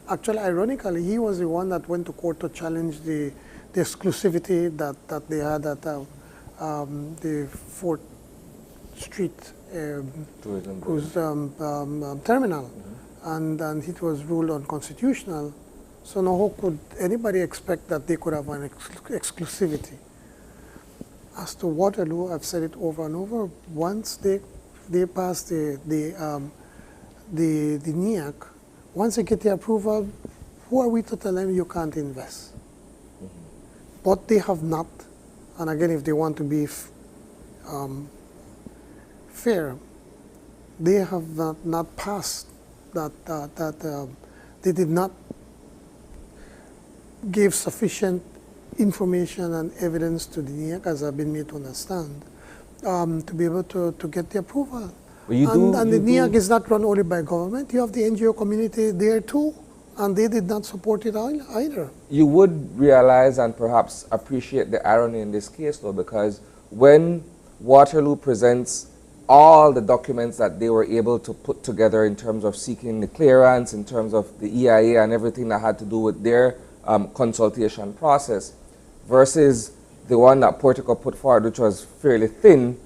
Speaker 10: Actually, ironically, he was the one that went to court to challenge the exclusivity that they had at the 4th Street cruise terminal, and it was ruled unconstitutional. So now how could anybody expect that they could have an exclusivity? As to Waterloo, I've said it over and over. Once they pass the NIAC, once they get the approval, who are we to tell them you can't invest? But they have not. And again, if they want to be fair, they have not passed that they did not give sufficient information and evidence to the NIAC, as I've been made to understand, to be able to get the approval. And the NIAC is not run only by government. You have the NGO community there too, and they did not support it either.
Speaker 1: You would realize and perhaps appreciate the irony in this case, though, because when Waterloo presents all the documents that they were able to put together in terms of seeking the clearance, in terms of the EIA and everything that had to do with their consultation process, versus the one that Portico put forward, which was fairly thin,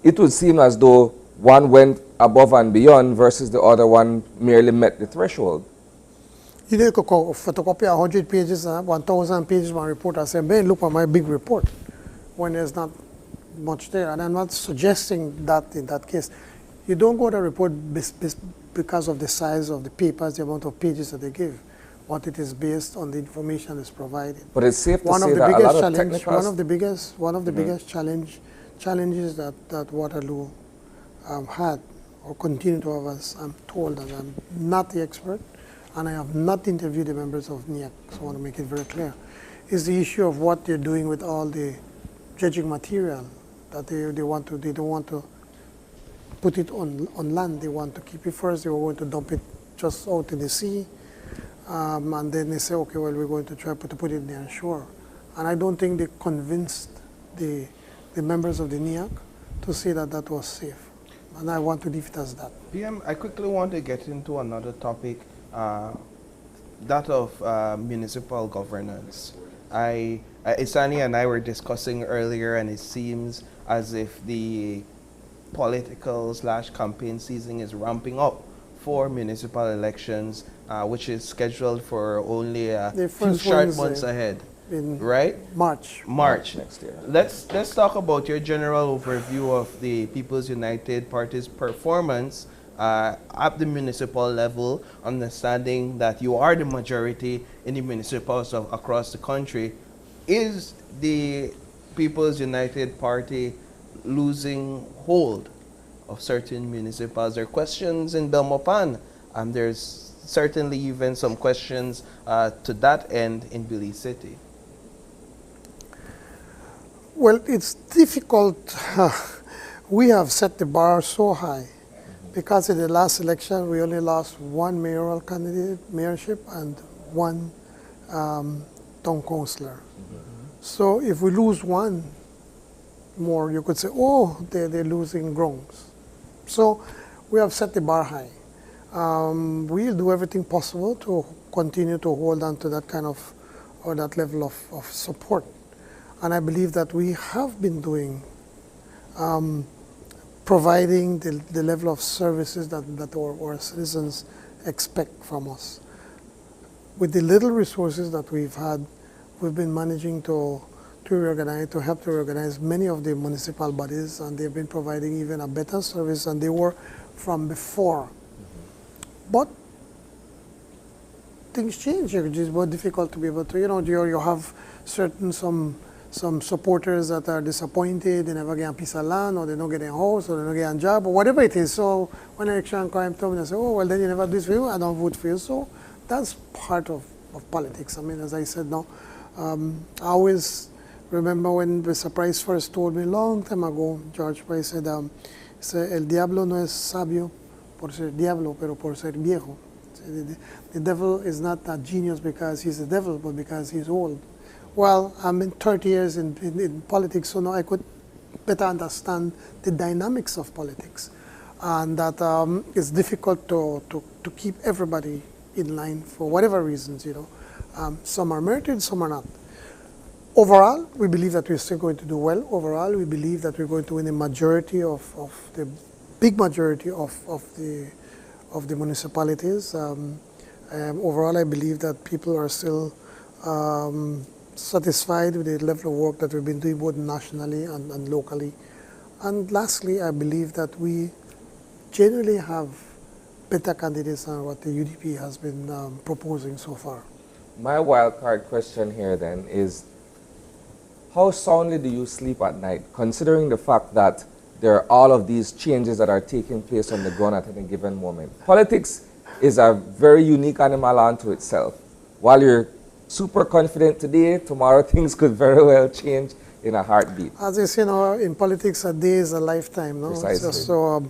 Speaker 1: it would seem as though one went above and beyond versus the other one merely met the threshold.
Speaker 10: You know, you could photocopy 100 pages, 1,000 pages of my report and say, man, look at my big report, when there's not much there. And I'm not suggesting that in that case. You don't go to report because of the size of the papers, the amount of pages that they give, but it is based on the information that's provided.
Speaker 1: But it's safe to say that a lot of technical...
Speaker 10: One of the biggest challenges that Waterloo had or continue to have, as I'm told, and I'm not the expert, and I have not interviewed the members of NIAC, so I want to make it very clear, is the issue of what they're doing with all the dredging material that they don't want to put it on land. They want to keep it first. They were going to dump it just out in the sea, and then they say, okay, well, we're going to try to put it near shore. And I don't think they convinced the members of the NIAC to say that that was safe. And I want to leave it as that.
Speaker 2: PM, I quickly want to get into another topic, that of municipal governance. Isani and I were discussing earlier, and it seems as if the political/campaign season is ramping up for municipal elections, which is scheduled for only a few short months ahead. Right?
Speaker 10: March
Speaker 2: next year. Let's talk about your general overview of the People's United Party's performance at the municipal level, understanding that you are the majority in the municipals across the country. Is the People's United Party losing hold of certain municipals? There are questions in Belmopan, and there's certainly even some questions to that end in Belize City.
Speaker 10: Well, it's difficult. We have set the bar so high because in the last election we only lost one mayoral candidate, mayorship, and one town councillor. So if we lose one more, you could say, oh, they're losing grounds. So we have set the bar high. We'll do everything possible to continue to hold on to that kind of, or that level of support. And I believe that we have been doing, providing the level of services that our citizens expect from us. With the little resources that we've had, we've been managing to help to reorganize many of the municipal bodies, and they've been providing even a better service than they were from before. But things change. It's more difficult to be able to, you have some supporters that are disappointed, they never get a piece of land, or they don't get a house, or they don't get a job, or whatever it is. So when election comes, they say, oh, well, then you never do this for you, I don't vote for you. So that's part of politics. I mean, as I said now, I always remember when the Price first told me a long time ago, George Price said, el diablo no es sabio por ser diablo, pero por ser viejo. The devil is not a genius because he's the devil, but because he's old. Well, I'm in 30 years in politics, so now I could better understand the dynamics of politics. And that it's difficult to keep everybody in line for whatever reasons, Some are merited, some are not. Overall, we believe that we're still going to do well. Overall, we believe that we're going to win a majority of the big majority of the municipalities. Overall, I believe that people are still satisfied with the level of work that we've been doing both nationally and locally. And lastly, I believe that we generally have better candidates than what the UDP has been proposing so far.
Speaker 1: My wild card question here then is, how soundly do you sleep at night, considering the fact that there are all of these changes that are taking place on the ground at any given moment? Politics is a very unique animal unto itself. While you're super confident today, tomorrow things could very well change in a heartbeat.
Speaker 10: As you say, in politics, a day is a lifetime. No?
Speaker 1: Precisely.
Speaker 10: So,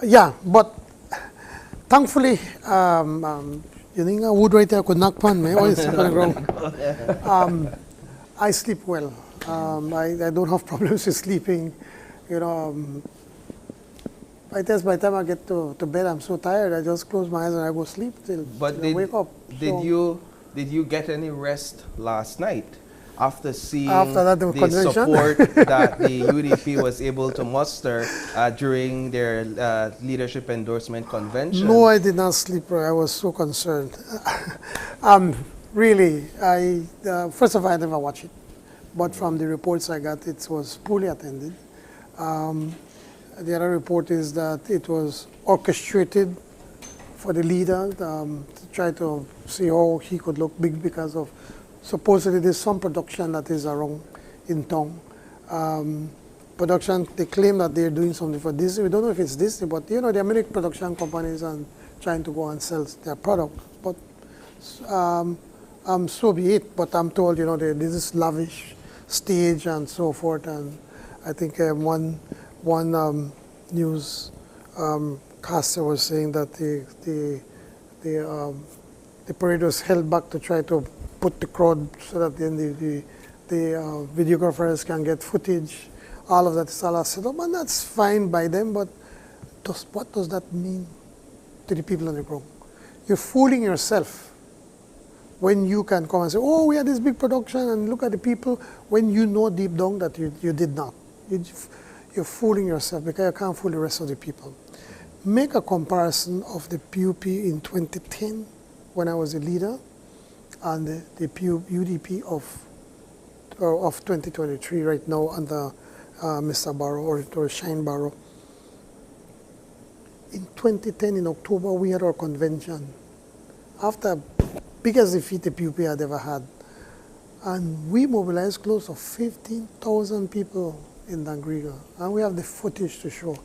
Speaker 10: yeah, but thankfully, you think a wood right there could knock upon me, always sleep on the ground. I sleep well. I don't have problems with sleeping. By the time I get to bed, I'm so tired, I just close my eyes and I go sleep till I wake up.
Speaker 2: Did you get any rest last night after seeing
Speaker 10: the
Speaker 2: support that the UDP was able to muster during their leadership endorsement convention?
Speaker 10: No, I did not sleep. I was so concerned. Really, first of all, I never watched it. But from the reports I got, it was poorly attended. The other report is that it was orchestrated for the leader to try to see how he could look big because of supposedly there's some production that is around in town. Production, they claim that they're doing something for Disney. We don't know if it's Disney, but there are many production companies and trying to go and sell their products. But so be it. But I'm told, there's this lavish stage and so forth. And I think one news caster was saying that the parade was held back to try to put the crowd so that then the videographers can get footage. All of that is all set up, and that's fine by them, but what does that mean to the people on the ground? You're fooling yourself when you can come and say, oh, we had this big production, and look at the people, when you know deep down that you did not. You're fooling yourself because you can't fool the rest of the people. Make a comparison of the PUP in 2010, when I was a leader, and the UDP of 2023 right now under Mr. Barrow or Shine Barrow. In 2010, in October, we had our convention. After biggest defeat the PUP had ever had. And we mobilized close to 15,000 people in Dangriga. And we have the footage to show.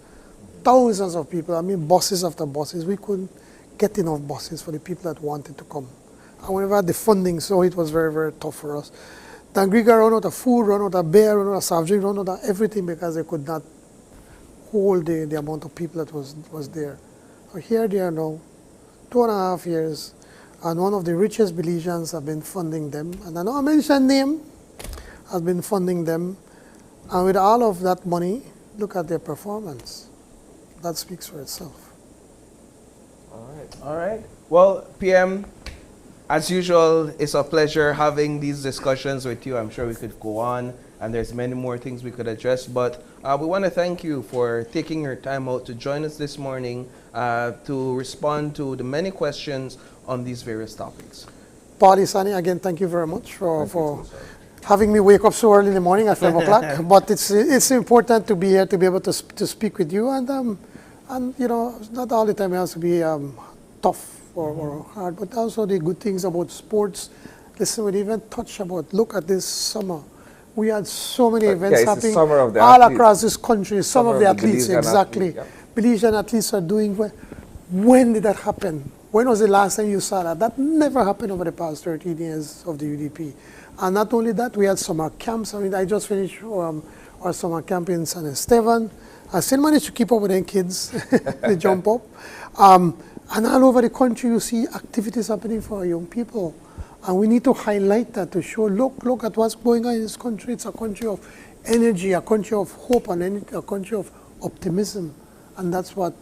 Speaker 10: Thousands of people, buses after buses. We couldn't get enough buses for the people that wanted to come. And we never had the funding, so it was very, very tough for us. Dangriga ran out of food, ran out of beer, ran out of soft drink, ran out of everything because they could not hold the amount of people that was there. So here they are now, 2.5 years, and one of the richest Belizeans have been funding them. And I know I mentioned name, has been funding them. And with all of that money, look at their performance. That speaks for itself.
Speaker 2: All right. Well, PM, as usual, it's a pleasure having these discussions with you. I'm sure we could go on, and there's many more things we could address, but we want to thank you for taking your time out to join us this morning to respond to the many questions on these various topics.
Speaker 10: Paul Sani, again, thank you very much for having me wake up so early in the morning at 5 o'clock. But it's important to be here to be able to speak with you, and not all the time it has to be tough or hard, but also the good things about sports. Listen, we even touch about, look at this summer. We had so many events happening all across this country. Some of the athletes, exactly. Belizean athletes are doing well. When did that happen? When was the last time you saw that? That never happened over the past 13 years of the UDP. And not only that, we had summer camps. I just finished our summer camp in San Esteban. I still managed to keep up with the kids. They jump up. And all over the country, you see activities happening for our young people. And we need to highlight that to show, look at what's going on in this country. It's a country of energy, a country of hope, and a country of optimism. And that's what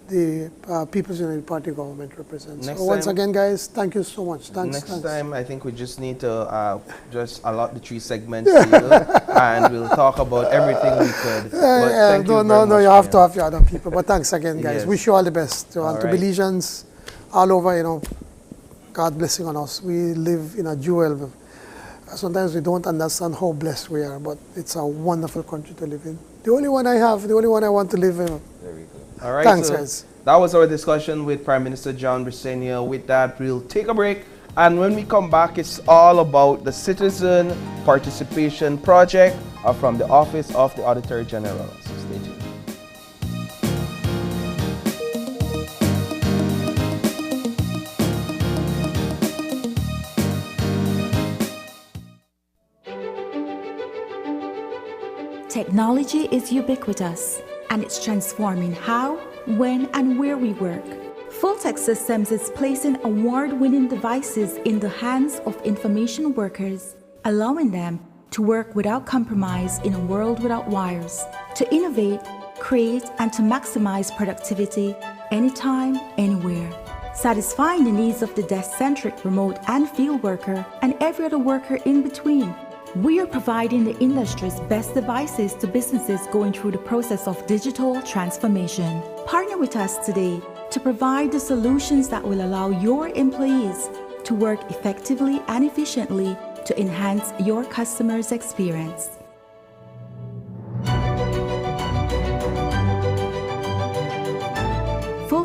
Speaker 10: the People's United Party government represents. So once again, guys, thank you so much. Thanks.
Speaker 2: Next time, I think we just need to just allot the 3 segments to you, and we'll talk about everything we could.
Speaker 10: You have to have your other people. But thanks again, guys. Yes. Wish you all the best. To Belizeans all over, God blessing on us. We live in a jewel. Sometimes we don't understand how blessed we are, but it's a wonderful country to live in. The only one I have, the only one I want to live in.
Speaker 2: All right,
Speaker 10: thanks, guys.
Speaker 2: That was our discussion with Prime Minister John Brisenia. With that, we'll take a break. And when we come back, it's all about the Citizen Participation Project from the Office of the Auditor General. So stay tuned.
Speaker 11: Technology is ubiquitous, and it's transforming how, when, and where we work. Fulltech Systems is placing award-winning devices in the hands of information workers, allowing them to work without compromise in a world without wires, to innovate, create, and to maximize productivity anytime, anywhere, satisfying the needs of the desk-centric remote and field worker and every other worker in between. We are providing the industry's best devices to businesses going through the process of digital transformation. Partner with us today to provide the solutions that will allow your employees to work effectively and efficiently to enhance your customers' experience.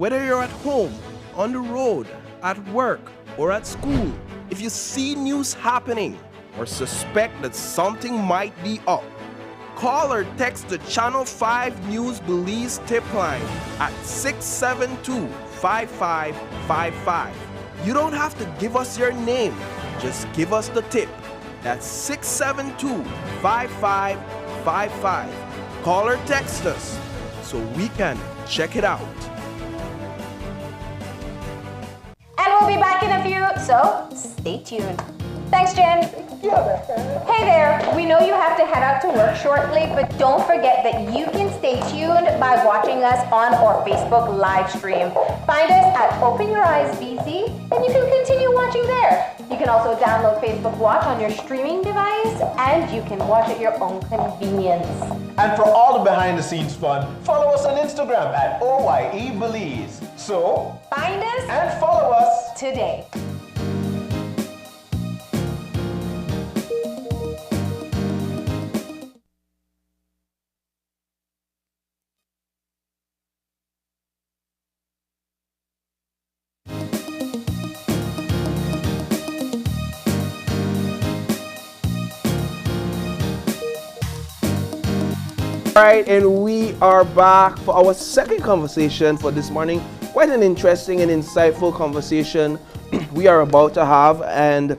Speaker 2: Whether you're at home, on the road, at work, or at school, if you see news happening or suspect that something might be up, call or text the Channel 5 News Belize tip line at 672-5555. You don't have to give us your name, just give us the tip. That's 672-5555. Call or text us so we can check it out.
Speaker 12: And we'll be back in a few, so stay tuned. Thanks, Jen. Hey there, we know you have to head out to work shortly, but don't forget that you can stay tuned by watching us on our Facebook live stream. Find us at Open Your Eyes BC, and you can continue watching there. You can also download Facebook Watch on your streaming device, and you can watch at your own convenience.
Speaker 13: And for all the behind the scenes fun, follow us on Instagram at OYE Belize. So,
Speaker 12: find us
Speaker 13: and follow us
Speaker 12: today.
Speaker 2: Alright, and we are back for our second conversation for this morning. Quite an interesting and insightful conversation we are about to have. And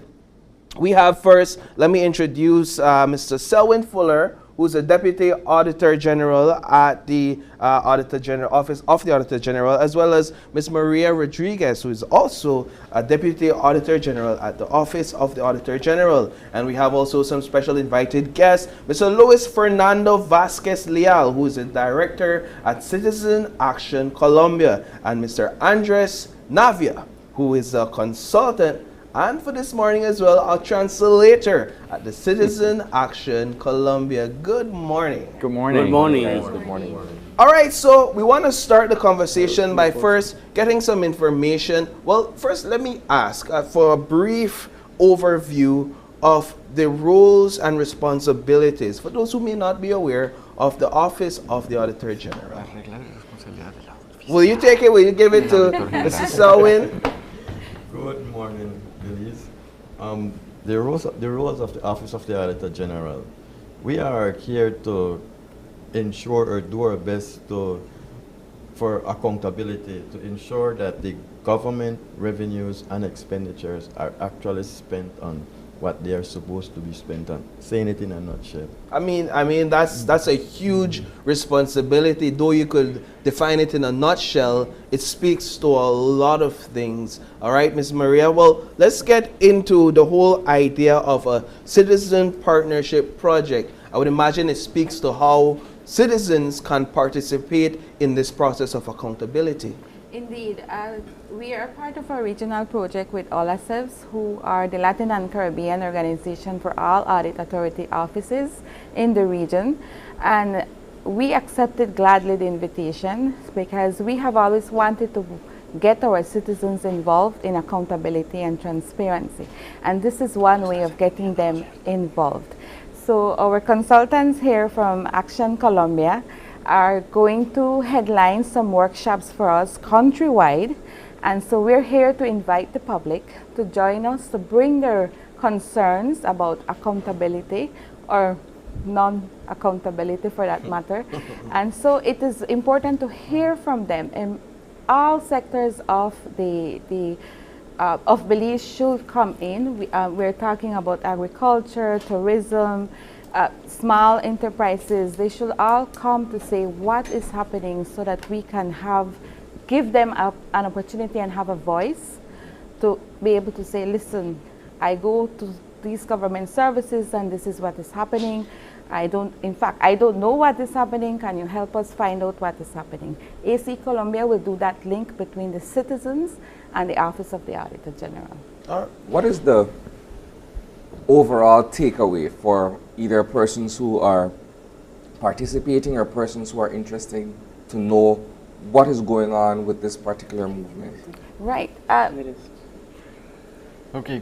Speaker 2: we have first, let me introduce Mr. Selwyn Fuller, who's a Deputy Auditor General at the Auditor General Office of the Auditor General, as well as Ms. Maria Rodriguez, who is also a Deputy Auditor General at the Office of the Auditor General. And we have also some special invited guests, Mr. Luis Fernando Vasquez Leal, who is a Director at Citizen Action Colombia, and Mr. Andres Navia, who is a consultant and for this morning as well, our translator at the Citizen Action Colombia. Good morning.
Speaker 14: Good morning.
Speaker 2: Good morning.
Speaker 14: Good morning.
Speaker 2: All right, so we want to start the conversation by first getting some information. Well, first let me ask for a brief overview of the roles and responsibilities for those who may not be aware of the Office of the Auditor General. Will you take it? Will you give it to Mr. Selwyn?
Speaker 15: Good morning, Belize. The roles of the Office of the Auditor General. We are here to ensure or do our best for accountability, to ensure that the government revenues and expenditures are actually spent on what they are supposed to be spent on. Saying it in a nutshell.
Speaker 2: I mean that's a huge responsibility. Though you could define it in a nutshell, it speaks to a lot of things. All right, Ms. Maria. Well, let's get into the whole idea of a citizen partnership project. I would imagine it speaks to how citizens can participate in this process of accountability.
Speaker 16: Indeed. We are part of a regional project with OLACEVs, who are the Latin and Caribbean organization for all audit authority offices in the region. And we accepted gladly the invitation because we have always wanted to get our citizens involved in accountability and transparency. And this is one way of getting them involved. So our consultants here from Action Colombia are going to headline some workshops for us countrywide, and so we're here to invite the public to join us to bring their concerns about accountability or non-accountability for that matter. And so it is important to hear from them, and all sectors of of Belize should come in. We're talking about agriculture, tourism, small enterprises. They should all come to say what is happening so that we can give them an opportunity and have a voice to be able to say, listen, I go to these government services and this is what is happening. In fact, I don't know what is happening. Can you help us find out what is happening? AC Colombia will do that link between the citizens and the Office of the Auditor General.
Speaker 1: What is the overall takeaway for either persons who are participating or persons who are interested to know what is going on with this particular movement?
Speaker 16: Right.
Speaker 14: Okay,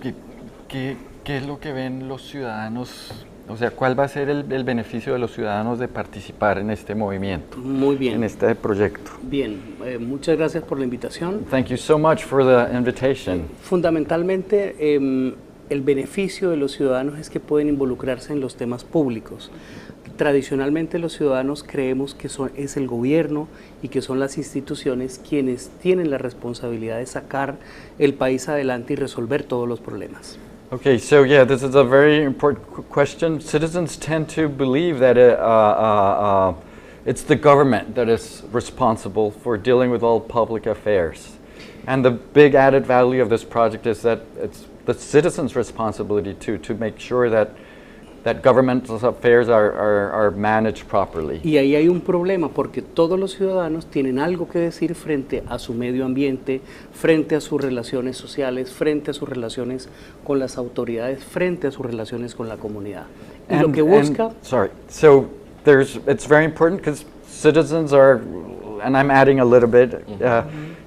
Speaker 14: ¿qué es lo que ven los ciudadanos O sea, ¿cuál va a ser el beneficio de los ciudadanos de participar en este movimiento?
Speaker 17: Muy bien.
Speaker 14: En este proyecto.
Speaker 17: Bien, muchas gracias por la invitación.
Speaker 14: Thank you so much for the invitation.
Speaker 17: Fundamentalmente, el beneficio de los ciudadanos es que pueden involucrarse en los temas públicos. Tradicionalmente los ciudadanos creemos que es el gobierno y que son las instituciones quienes tienen la responsabilidad de sacar el país adelante y resolver todos los problemas.
Speaker 14: Okay, so yeah, this is a very important question. Citizens tend to believe that it's the government that is responsible for dealing with all public affairs. And the big added value of this project is that it's the citizens' responsibility to make sure that governmental affairs are managed properly.
Speaker 17: Y ahí hay un problema porque todos los ciudadanos tienen algo que decir frente a su medio ambiente, frente a sus relaciones sociales, frente a sus relaciones con las autoridades, frente a sus relaciones con la comunidad. Y lo que busca...
Speaker 14: So it's very important because citizens are, and I'm adding a little bit,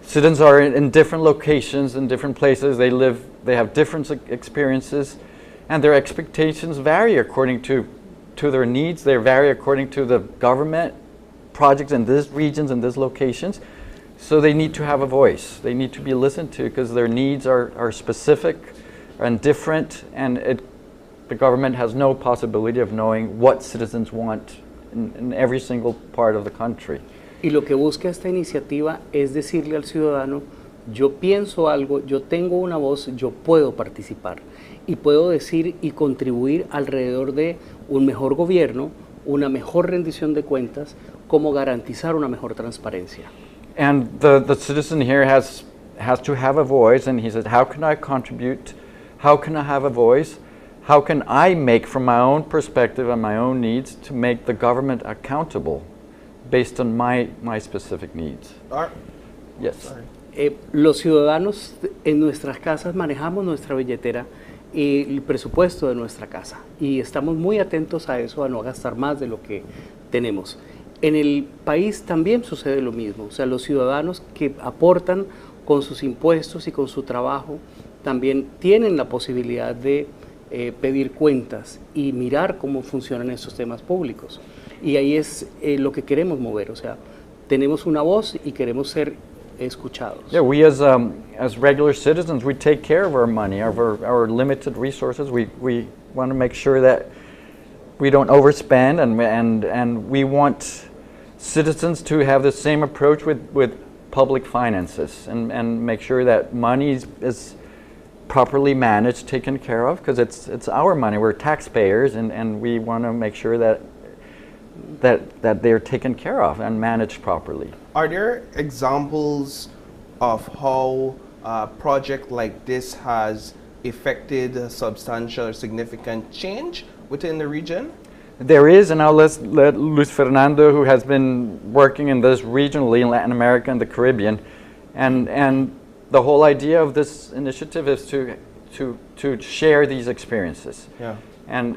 Speaker 14: citizens are in different locations, in different places, they have different experiences, and their expectations vary according to their needs. They vary according to the government projects in these regions and these locations. So they need to have a voice. They need to be listened to because their needs are specific and different, and the government has no possibility of knowing what citizens want in every single part of the country.
Speaker 17: Y lo que busca esta iniciativa es decirle al ciudadano, yo pienso algo, yo tengo una voz, yo puedo participar. Y puedo decir y contribuir alrededor de un mejor gobierno, una mejor rendición de cuentas, cómo garantizar una mejor transparencia.
Speaker 14: And the citizen here has to have a voice, and he said, how can I contribute? How can I have a voice? How can I make, from my own perspective and my own needs, to make the government accountable based on my specific needs? Yes.
Speaker 17: Los ciudadanos en nuestras casas manejamos nuestra billetera y el presupuesto de nuestra casa y estamos muy atentos a eso, a no gastar más de lo que tenemos. En el país también sucede lo mismo, o sea, los ciudadanos que aportan con sus impuestos y con su trabajo también tienen la posibilidad de pedir cuentas y mirar cómo funcionan esos temas públicos. Y ahí es lo que queremos mover, o sea, tenemos una voz y queremos ser escuchados.
Speaker 14: Yeah, we as regular citizens, we take care of our money, our limited resources. We want to make sure that we don't overspend, and we want citizens to have the same approach with public finances and make sure that money is properly managed, taken care of, because it's our money. We're taxpayers, and we want to make sure that they're taken care of and managed properly.
Speaker 2: Are there examples of how a project like this has effected a substantial or significant change within the region?
Speaker 14: There is, and I'll let Luis Fernando, who has been working in this regionally in Latin America and the Caribbean, and the whole idea of this initiative is to share these experiences.
Speaker 2: Yeah.
Speaker 14: And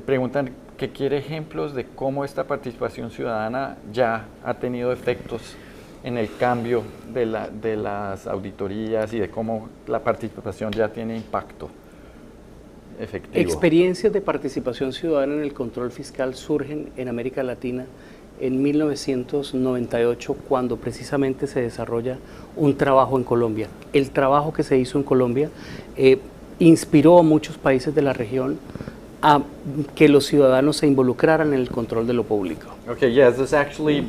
Speaker 14: preguntan que quiere ejemplos de cómo esta participación ciudadana ya ha tenido efectos en el cambio de las auditorías y de cómo la participación ya tiene impacto efectivo.
Speaker 17: Experiencias de participación ciudadana en el control fiscal surgen en América Latina en 1998, cuando precisamente se desarrolla un trabajo en Colombia. El trabajo que se hizo en Colombia inspiró a muchos países de la región a que los ciudadanos se involucraran en el control de lo público.
Speaker 14: Okay, yes, this actually,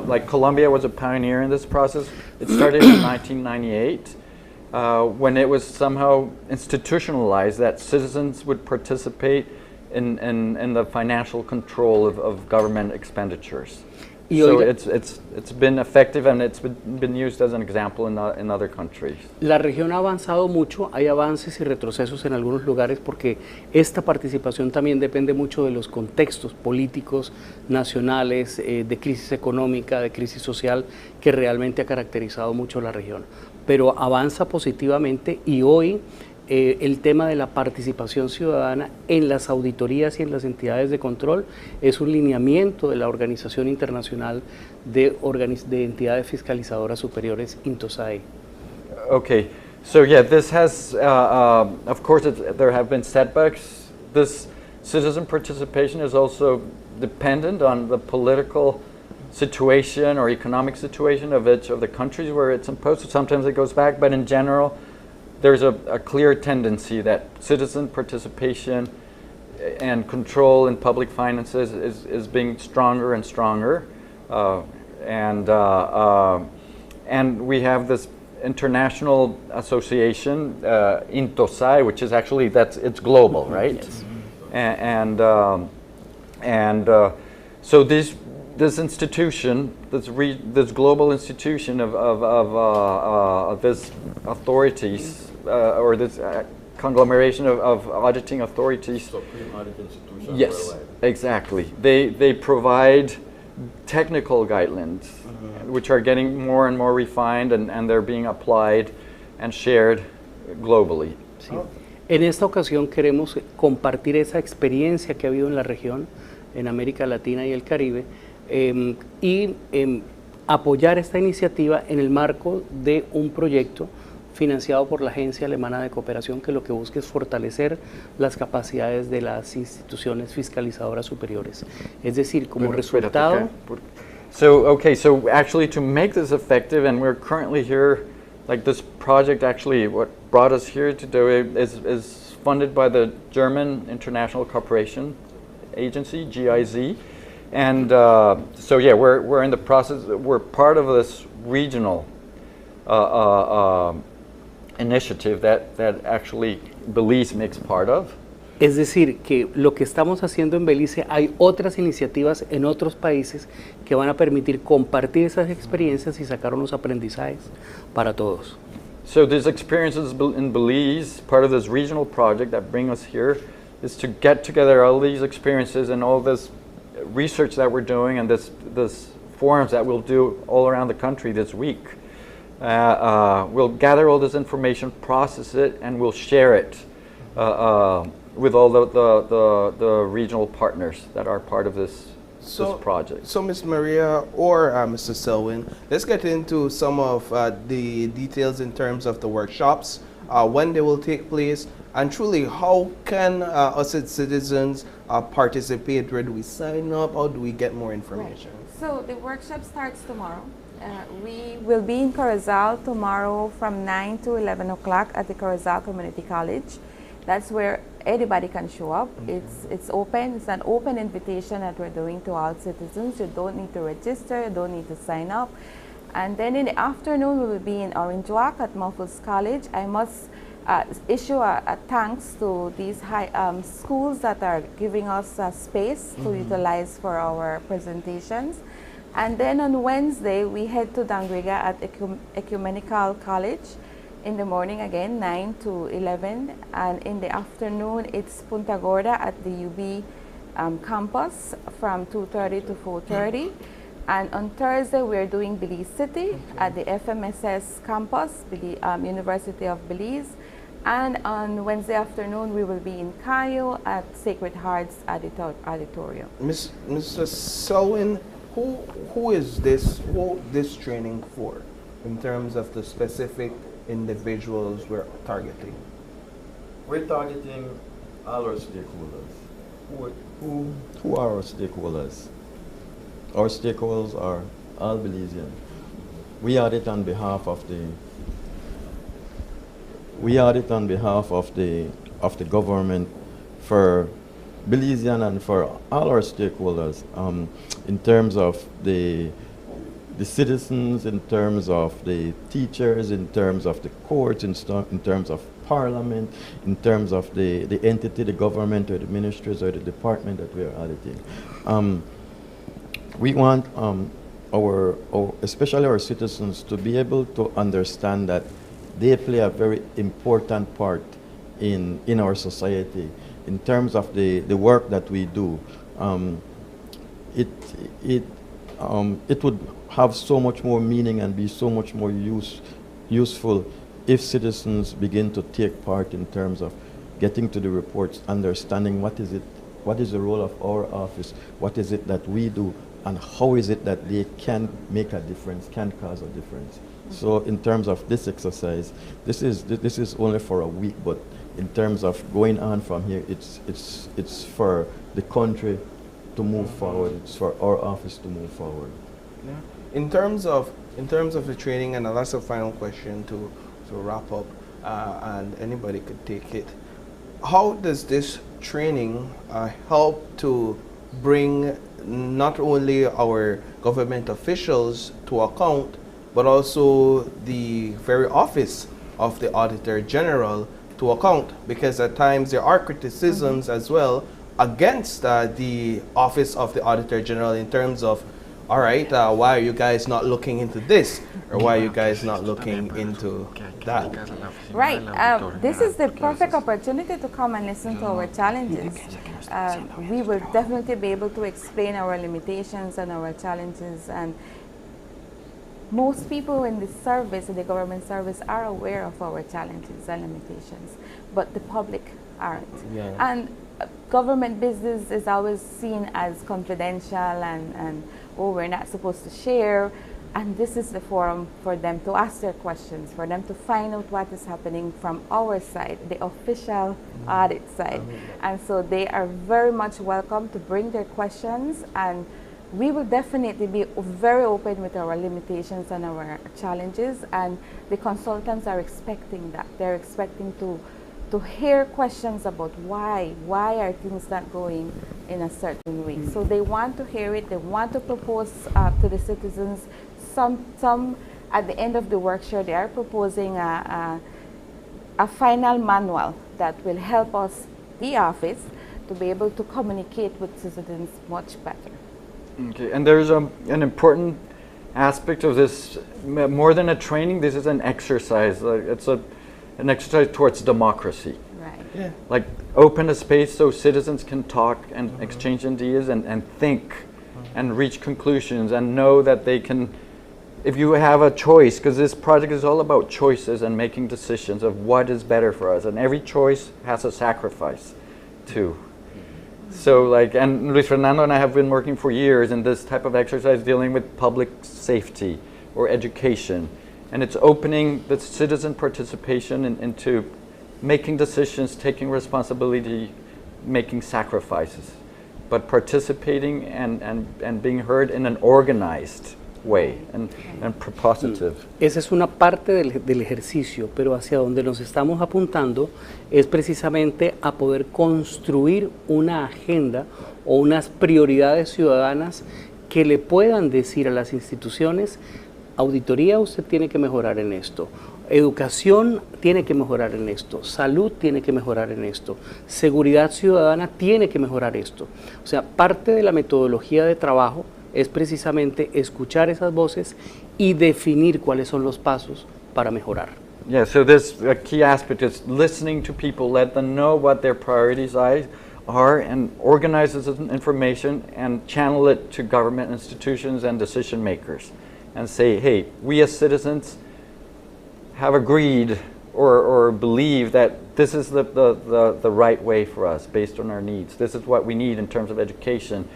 Speaker 14: like Colombia was a pioneer in this process. It started in 1998 when it was somehow institutionalized that citizens would participate in the financial control of government expenditures. So it's been effective, and it's been used as an example in other countries.
Speaker 17: La región ha avanzado mucho, hay avances y retrocesos en algunos lugares porque esta participación también depende mucho de los contextos políticos nacionales, de crisis económica, de crisis social que realmente ha caracterizado mucho la región. Pero avanza positivamente y hoy el tema de la participación ciudadana en las auditorías y en las entidades de control es un lineamiento de la Organización Internacional de Entidades Fiscalizadoras Superiores, INTOSAE.
Speaker 14: Okay, so yeah, this has, of course, there have been setbacks. This citizen participation is also dependent on the political situation or economic situation of each of the countries where it's imposed. So sometimes it goes back, but in general, there's a clear tendency that citizen participation and control in public finances is being stronger and stronger. And we have this international association, Intosai, which is actually, it's global, right? Yes. So this institution, this global institution of this authorities, or this conglomeration of auditing authorities.
Speaker 15: Supreme audit institution.
Speaker 14: Yes, exactly. They provide technical guidelines, which are getting more and more refined, and they're being applied and shared globally.
Speaker 17: Sí. En esta ocasión queremos compartir esa experiencia que ha habido en la región, en América Latina y el Caribe, y apoyar esta iniciativa en el marco de un proyecto financiado por la Agencia Alemana de Cooperación, que lo que busca es fortalecer las capacidades de las instituciones fiscalizadoras superiores. Es decir, como resultado...
Speaker 14: So actually to make this effective, and we're currently here, like this project actually, what brought us here to do it is funded by the German International Cooperation Agency, GIZ. And so yeah, we're in the process, we're part of this regional initiative that actually Belize makes part of.
Speaker 17: Es decir, que lo que estamos haciendo en Belice, hay otras iniciativas en otros países que van a permitir compartir esas experiencias y sacar unos aprendizajes para todos.
Speaker 14: So these experiences in Belize, part of this regional project that bring us here, is to get together all these experiences and all this research that we're doing, and this forums that we'll do all around the country this week. We'll gather all this information, process it, and we'll share it with all the regional partners that are part of this project.
Speaker 2: So Ms. Maria or Mr. Selwyn, let's get into some of the details in terms of the workshops, when they will take place, and truly how can us as citizens participate? Where do we sign up? How do we get more information?
Speaker 16: Right. So the workshop starts tomorrow. We will be in Corozal tomorrow from 9 to 11 o'clock at the Corozal Community College. That's where anybody can show up. It's open. It's an open invitation that we're doing to all citizens. You don't need to register. You don't need to sign up. And then in the afternoon, we will be in Orange Walk at Muffles College. I must issue a thanks to these schools that are giving us space to utilize for our presentations. And then on Wednesday, we head to Dangriga at Ecumenical College. In the morning again, 9 to 11, and in the afternoon it's Punta Gorda at the UB campus from 2:30 to 4:30. And on Thursday we're doing Belize City at the FMSS campus, University of Belize. And on Wednesday afternoon we will be in Cayo at Sacred Hearts Auditorium.
Speaker 2: Mr. Selwyn, who is this training for in terms of the specific individuals we're targeting?
Speaker 15: We're targeting all our stakeholders. Who are our stakeholders? Our stakeholders are all Belizean. We audit on behalf of the government for Belizean and for all our stakeholders, in terms of the citizens, in terms of the teachers, in terms of the courts, in terms of parliament, in terms of the entity, the government or the ministries or the department that we are auditing. We want especially our citizens to be able to understand that they play a very important part in our society in terms of the work that we do. It would have so much more meaning and be so much more useful if citizens begin to take part in terms of getting to the reports, understanding what is the role of our office, what is it that we do, and how is it that they can make a difference, can cause a difference. So in terms of this exercise, this is only for a week, but in terms of going on from here, it's for the country to move forward. It's for our office to move forward.
Speaker 2: Yeah. In terms of the training, and that's a final question to wrap up, and anybody could take it. How does this training help to bring not only our government officials to account, but also the very office of the Auditor General to account? Because at times there are criticisms as well against the office of the Auditor General in terms of, all right, why are you guys not looking into this? Or why are you guys not looking into that?
Speaker 16: Right. This is the perfect opportunity to come and listen to our challenges. We will definitely be able to explain our limitations and our challenges. And most people in the service, in the government service, are aware of our challenges and limitations, but the public aren't.
Speaker 2: Yeah.
Speaker 16: And government business is always seen as confidential and oh, we're not supposed to share. And this is the forum for them to ask their questions, for them to find out what is happening from our side, the official audit side. And so they are very much welcome to bring their questions, and we will definitely be very open with our limitations and our challenges, and the consultants are expecting that. They're expecting to hear questions about why are things not going in a certain way. So they want to hear it, they want to propose to the citizens. Some at the end of the workshop, they are proposing a final manual that will help us, the office, to be able to communicate with citizens much better.
Speaker 14: Okay, and there's an important aspect of this, more than a training, this is an exercise. It's an exercise towards democracy.
Speaker 16: Right.
Speaker 2: Yeah.
Speaker 14: Like open a space so citizens can talk and exchange ideas and think and reach conclusions and know that they can, if you have a choice, because this project is all about choices and making decisions of what is better for us, and every choice has a sacrifice too. So like, and Luis Fernando and I have been working for years in this type of exercise dealing with public safety or education. And it's opening the citizen participation into making decisions, taking responsibility, making sacrifices, but participating and being heard in an organized way and propositive.
Speaker 17: Esa es una parte del ejercicio, pero hacia donde nos estamos apuntando es precisamente a poder construir una agenda o unas prioridades ciudadanas que le puedan decir a las instituciones: auditoría, usted tiene que mejorar en esto; educación tiene que mejorar en esto; salud tiene que mejorar en esto; seguridad ciudadana tiene que mejorar esto. O sea, parte de la metodología de trabajo es precisamente escuchar esas voces y definir cuáles son los pasos para mejorar.
Speaker 14: Yeah, so this key aspect is listening to people, let them know what their priorities are, and organize this information and channel it to government institutions and decision makers. And say, hey, we as citizens have agreed or believe that this is the right way for us based on our needs. This is what we need in terms of education,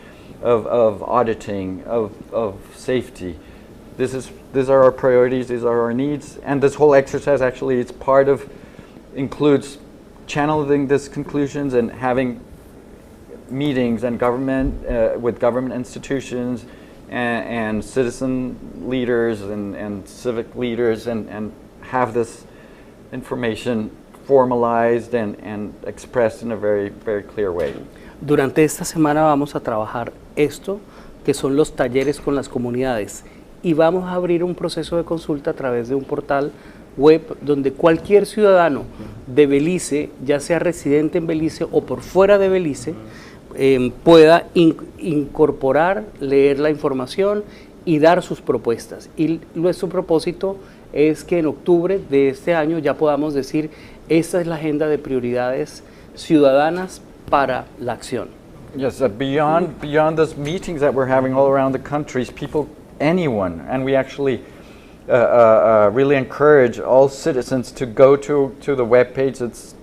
Speaker 14: of auditing, of safety. These are our priorities, these are our needs. And this whole exercise actually, it's part of, includes channeling these conclusions and having meetings and with government institutions and citizen leaders and civic leaders and have this information formalized and expressed in a very, very clear way.
Speaker 17: Durante esta semana vamos a trabajar esto, que son los talleres con las comunidades, y vamos a abrir un proceso de consulta a través de un portal web donde cualquier ciudadano de Belice, ya sea residente en Belice o por fuera de Belice, pueda incorporar, leer la información y dar sus propuestas. Y nuestro propósito es que en octubre de este año ya podamos decir: esta es la agenda de prioridades ciudadanas para la acción.
Speaker 14: Yes, beyond those meetings that we're having all around the countries, people, anyone, and we actually really encourage all citizens to go to the webpage. It's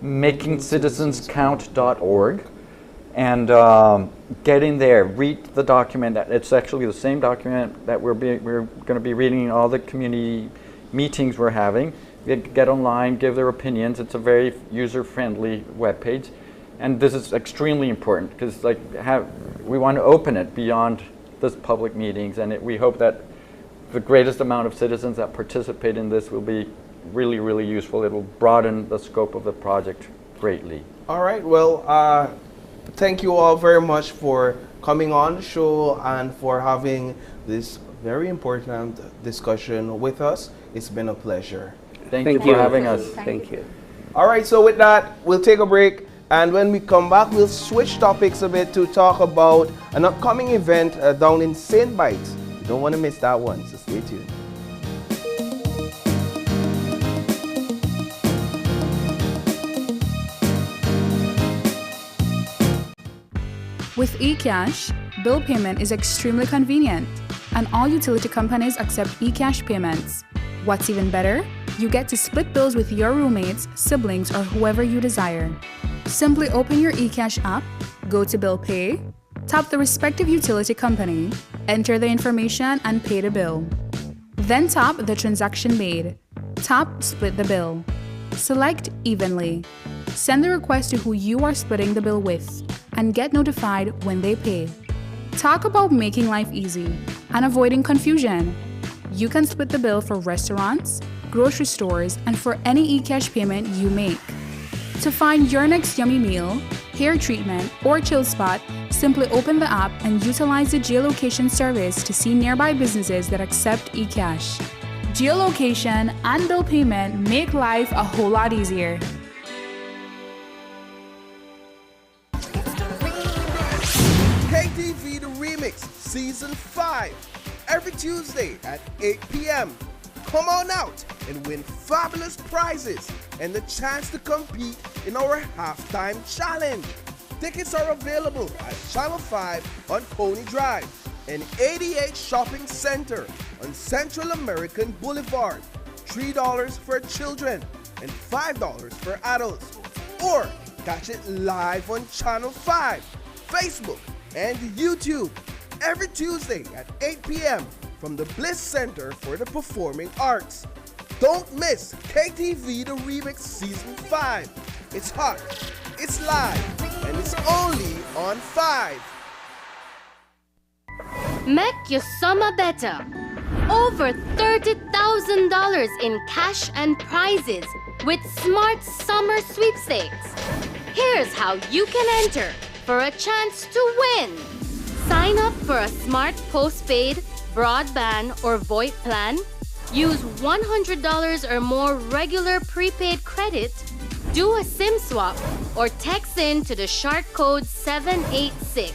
Speaker 14: makingcitizenscount.org. And get in there, read the document. It's actually the same document that we're going to be reading in all the community meetings we're having. get online, give their opinions. It's a very user-friendly webpage. And this is extremely important because we want to open it beyond this public meetings, and we hope that the greatest amount of citizens that participate in this will be really, really useful. It will broaden the scope of the project greatly.
Speaker 2: All right, well, thank you all very much for coming on the show and for having this very important discussion with us. It's been a pleasure.
Speaker 14: Thank you for having us.
Speaker 17: Thank you.
Speaker 2: All right, so with that, we'll take a break. And when we come back, we'll switch topics a bit to talk about an upcoming event down in St. Bites. You don't want to miss that one, so stay tuned.
Speaker 18: With eCash, bill payment is extremely convenient, and all utility companies accept eCash payments. What's even better? You get to split bills with your roommates, siblings, or whoever you desire. Simply open your eCash app, go to Bill Pay, tap the respective utility company, enter the information, and pay the bill. Then tap the transaction made. Tap Split the bill. Select Evenly. Send the request to who you are splitting the bill with, and get notified when they pay. Talk about making life easy and avoiding confusion. You can split the bill for restaurants, grocery stores, and for any eCash payment you make. To find your next yummy meal, hair treatment, or chill spot, simply open the app and utilize the geolocation service to see nearby businesses that accept eCash. Geolocation and bill payment make life a whole lot easier.
Speaker 2: KTV The Remix Season 5, every Tuesday at 8 p.m. Come on out and win fabulous prizes and the chance to compete in our halftime challenge. Tickets are available at Channel 5 on Coney Drive and 88 Shopping Center on Central American Boulevard. $3 for children and $5 for adults. Or catch it live on Channel 5, Facebook, and YouTube every Tuesday at 8 p.m. from the Bliss Center for the Performing Arts. Don't miss KTV The Remix Season 5. It's hot, it's live, and it's only on 5.
Speaker 8: Make your summer better. Over $30,000 in cash and prizes with Smart Summer Sweepstakes. Here's how you can enter for a chance to win. Sign up for a smart postpaid, broadband, or VoIP plan. Use $100 or more regular prepaid credit. Do a SIM swap or text in to the shark code 786.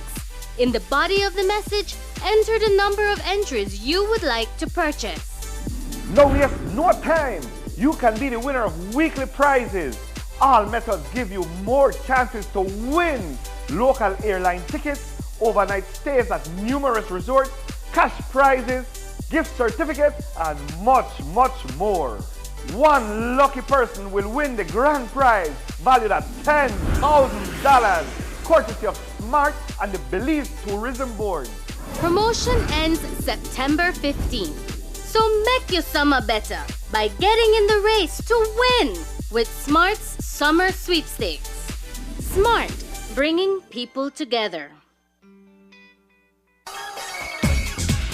Speaker 8: In the body of the message, enter the number of entries you would like to purchase.
Speaker 9: No waste no time. You can be the winner of weekly prizes. All methods give you more chances to win. Local airline tickets, overnight stays at numerous resorts, cash prizes, gift certificates, and much, much more. One lucky person will win the grand prize valued at $10,000, courtesy of Smart and the Belize Tourism Board.
Speaker 8: Promotion ends September 15th. So make your summer better by getting in the race to win with Smart's Summer Sweepstakes. Smart, bringing people together.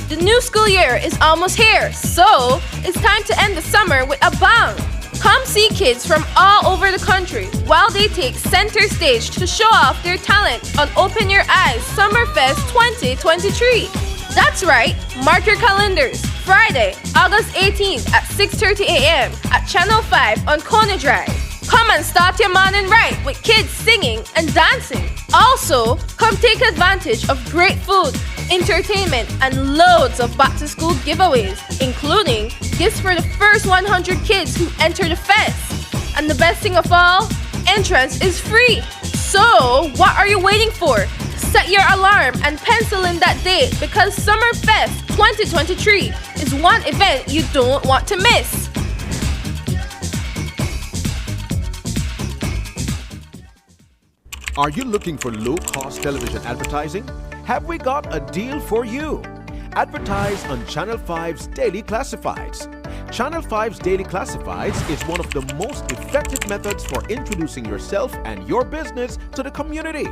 Speaker 19: The new school year is almost here, so it's time to end the summer with a bang! Come see kids from all over the country while they take center stage to show off their talent on Open Your Eyes Summerfest 2023. That's right, mark your calendars. Friday, August 18th at 6:30 a.m. at Channel 5 on Coney Drive. Come and start your morning right with kids singing and dancing. Also, come take advantage of great food, entertainment, and loads of back-to-school giveaways, including gifts for the first 100 kids who enter the fest. And the best thing of all, entrance is free. So, what are you waiting for? Set your alarm and pencil in that date because Summerfest 2023 is one event you don't want to miss.
Speaker 13: Are you looking for low-cost television advertising? Have we got a deal for you? Advertise on Channel 5's Daily Classifieds. Channel 5's Daily Classifieds is one of the most effective methods for introducing yourself and your business to the community.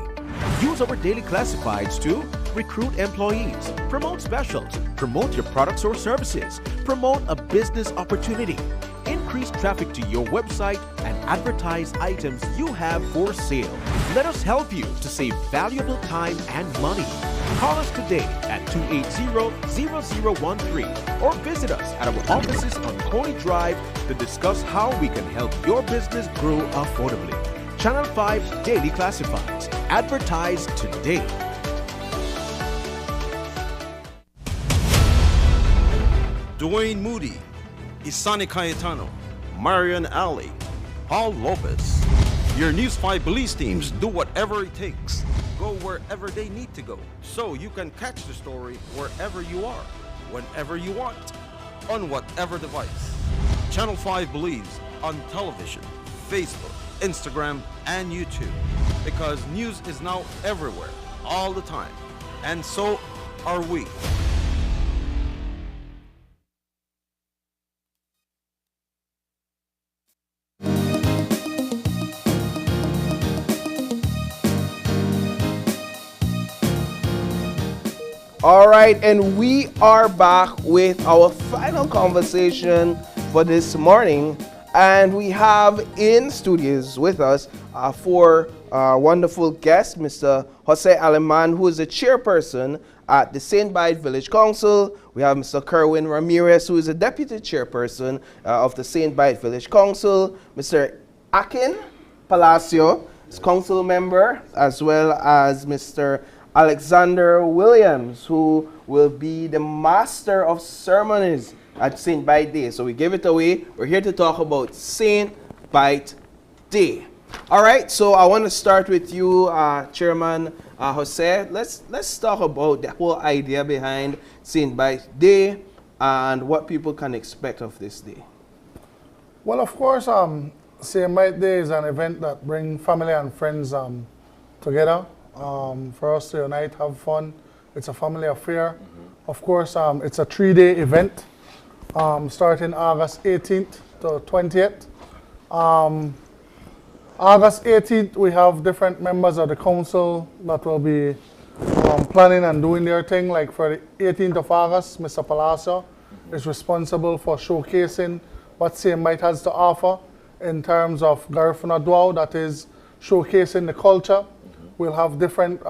Speaker 13: Use our Daily Classifieds to recruit employees, promote specials, promote your products or services, promote a business opportunity, increase traffic to your website, and advertise items you have for sale. Let us help you to save valuable time and money. Call us today at 280-0013 or visit us at our offices on Coney Drive to discuss how we can help your business grow affordably. Channel 5 Daily Classifieds. Advertise today.
Speaker 20: Dwayne Moody, Isani Cayetano, Marion Ali, Paul Lopez. Your News 5 police teams do whatever it takes. Go wherever they need to go, so you can catch the story wherever you are, whenever you want, on whatever device. Channel 5 believes on television, Facebook, Instagram, and YouTube, because news is now everywhere, all the time, and so are we.
Speaker 2: All right, and we are back with our final conversation for this morning. And we have in studios with us four wonderful guests, Mr. Jose Aleman, who is the chairperson at the St. Bite Village Council. We have Mr. Kerwin Ramirez, who is the deputy chairperson of the St. Bite Village Council. Mr. Akin Palacio is council member, as well as Mr. Alexander Williams, who will be the master of ceremonies at St. Bite Day. So we give it away. We're here to talk about St. Bite Day. All right, so I want to start with you, Chairman Jose. Let's talk about the whole idea behind St. Bite Day and what people can expect of this day.
Speaker 10: Well, of course, St. Bite Day is an event that brings family and friends together for us to unite, have fun. It's a family affair. Of course, it's a 3-day event starting August 18th to 20th. August 18th, we have different members of the council that will be planning and doing their thing. Like for the 18th of August, Mr. Palacio is responsible for showcasing what St. Bite has to offer in terms of Garifuna Dwao, that is showcasing the culture. We'll have different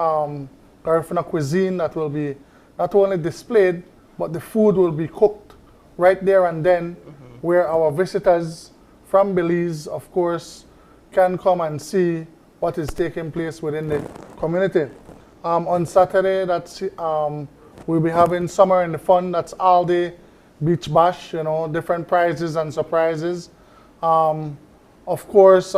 Speaker 10: Garifuna cuisine that will be not only displayed, but the food will be cooked right there and then, where our visitors from Belize, of course, can come and see what is taking place within the community. On Saturday, that's we'll be having Summer in the Fun. That's all day beach bash, you know, different prizes and surprises. Of course,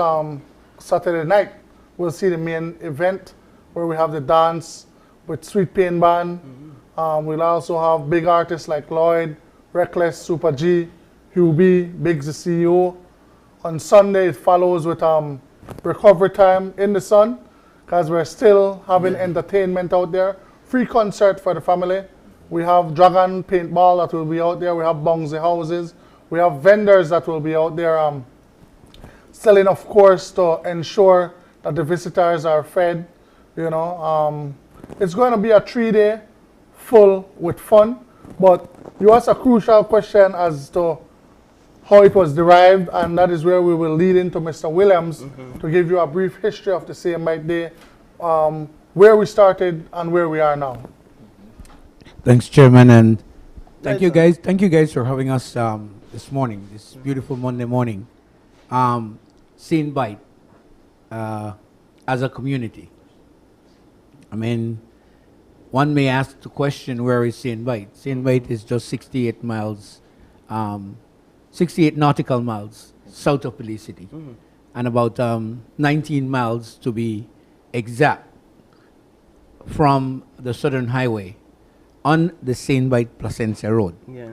Speaker 10: Saturday night, we'll see the main event where we have the dance with Sweet Pain Band. We'll also have big artists like Lloyd, Reckless, Super G, Hugh B, Biggs the CEO. On Sunday, it follows with recovery time in the sun, because we're still having entertainment out there. Free concert for the family. We have Dragon Paintball that will be out there. We have Bouncy Houses. We have vendors that will be out there selling, of course, to ensure that the visitors are fed. You know, it's going to be a 3-day full with fun. But you asked a crucial question as to how it was derived, and that is where we will lead into Mr. Williams to give you a brief history of the St. Bite Day, where we started and where we are now.
Speaker 3: Thanks, Chairman, and thank you guys. Thank you guys for having us this morning, this beautiful Monday morning. St. Bite as a community. I mean, one may ask the question, where is St. Bite? St. Bite is just 68 miles, 68 nautical miles south of Belize City, and about 19 miles to be exact from the Southern Highway on the St. Bite Placencia Road.
Speaker 2: Yeah.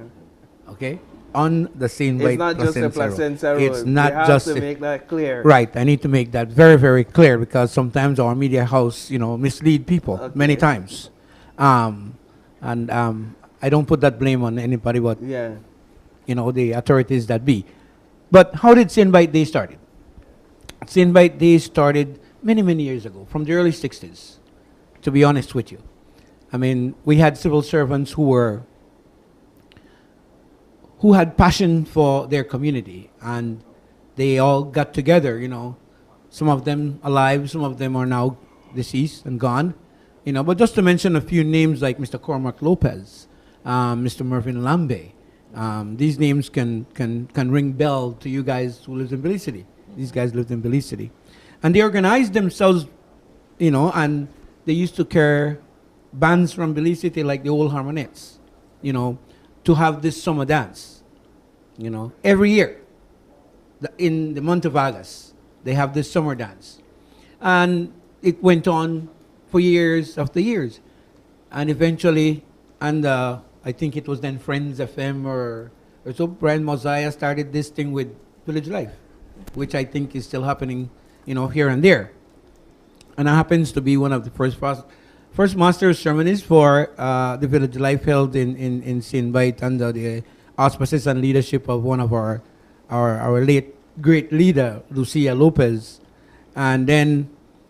Speaker 3: Okay? On the St. Bite
Speaker 2: Placencia Road. It's not just a Placencia Road.
Speaker 3: It's not
Speaker 2: you have
Speaker 3: just
Speaker 2: to make that clear.
Speaker 3: Right. I need to make that very, very clear, because sometimes our media house, you know, mislead people many times. I don't put that blame on anybody, but the authorities that be. But how did Sin Bite Day started? Sin Bite Day started many, many years ago, from the early 60s, to be honest with you. I mean, we had civil servants who had passion for their community, and they all got together, some of them alive, some of them are now deceased and gone, but just to mention a few names like Mr. Cormac Lopez, Mr. Mervyn Lambe. These names can ring bell to you guys who live in Belize City. These guys lived in Belize City. And they organized themselves, and they used to carry bands from Belize City like the old Harmonettes, to have this summer dance, every year. In the month of August, they have this summer dance. And it went on for years after years. And eventually, I think it was then Friends FM or so, Brian Mosiah started this thing with Village Life, which I think is still happening, here and there. And it happens to be one of the first master ceremonies for the Village Life held in Sin Bite under the auspices and leadership of one of our late great leader, Lucia Lopez. And then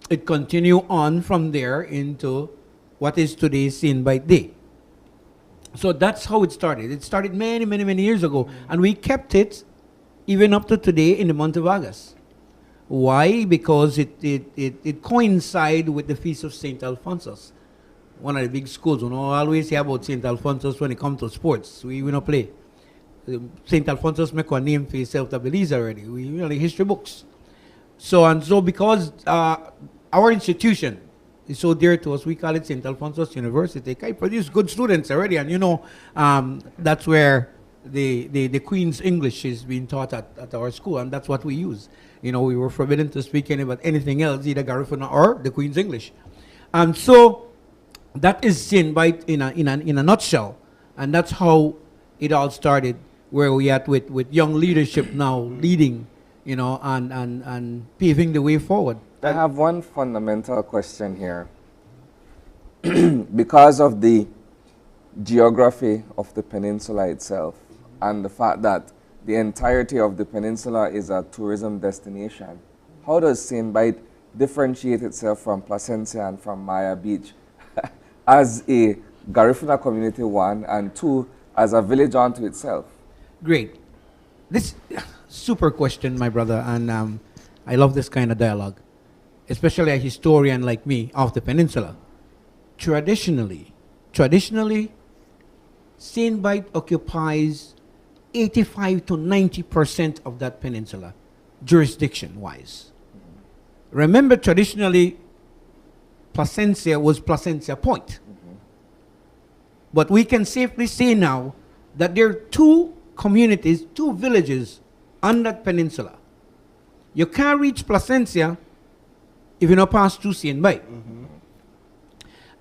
Speaker 3: it continued on from there into what is today's Sin Bite Day. So that's how it started. It started many, many, many years ago. And we kept it even up to today in the month of August. Why? Because it coincided with the Feast of St. Alphonsus, one of the big schools. I always hear about St. Alphonsus when it comes to sports. We don't play. St. Alphonsus make a name for himself to Belize already. We the history books. So because our institution is so dear to us, we call it St. Alphonsus University. I produce good students already, and that's where the Queen's English is being taught at our school, and that's what we use. We were forbidden to speak about anything else, either Garifuna or the Queen's English. And so that is Sin Bite in a nutshell, and that's how it all started. Where we at with young leadership now leading, and paving the way forward.
Speaker 1: I have one fundamental question here. Because of the geography of the peninsula itself and the fact that the entirety of the peninsula is a tourism destination, how does Sin Bite differentiate itself from Placencia and from Maya Beach as a Garifuna community, one, and two, as a village unto itself?
Speaker 3: Great. This super question, my brother, and I love this kind of dialogue, especially a historian like me of the peninsula. Traditionally, Sin Bite occupies 85 to 90% of that peninsula, jurisdiction-wise. Remember, traditionally, Placencia was Placencia Point. But we can safely say now that there are two communities, two villages on that peninsula. You can't reach Placencia if you don't pass through Sin Bite.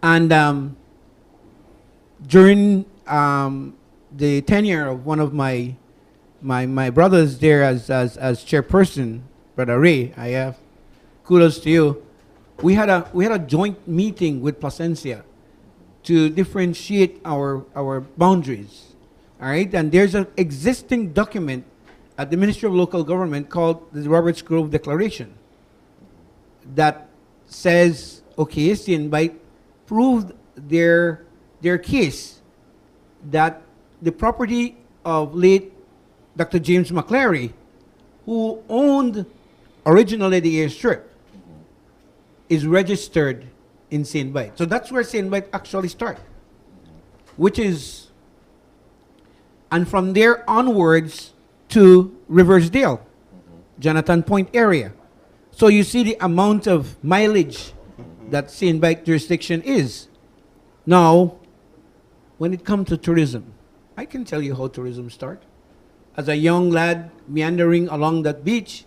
Speaker 3: And during the tenure of one of my brothers there as chairperson, Brother Ray, I have kudos to you. We had a joint meeting with Placencia to differentiate our boundaries. All right, and there's an existing document at the Ministry of Local Government called the Roberts Grove Declaration that says, okay, Sin Bite proved their case that the property of late Dr. James McClary, who owned originally the airstrip, is registered in Sin Bite. So that's where Sin Bite actually started, which is, and from there onwards to Riversdale, Jonathan Point area. So you see the amount of mileage that Sin Bite jurisdiction is. Now, when it comes to tourism, I can tell you how tourism starts. As a young lad meandering along that beach,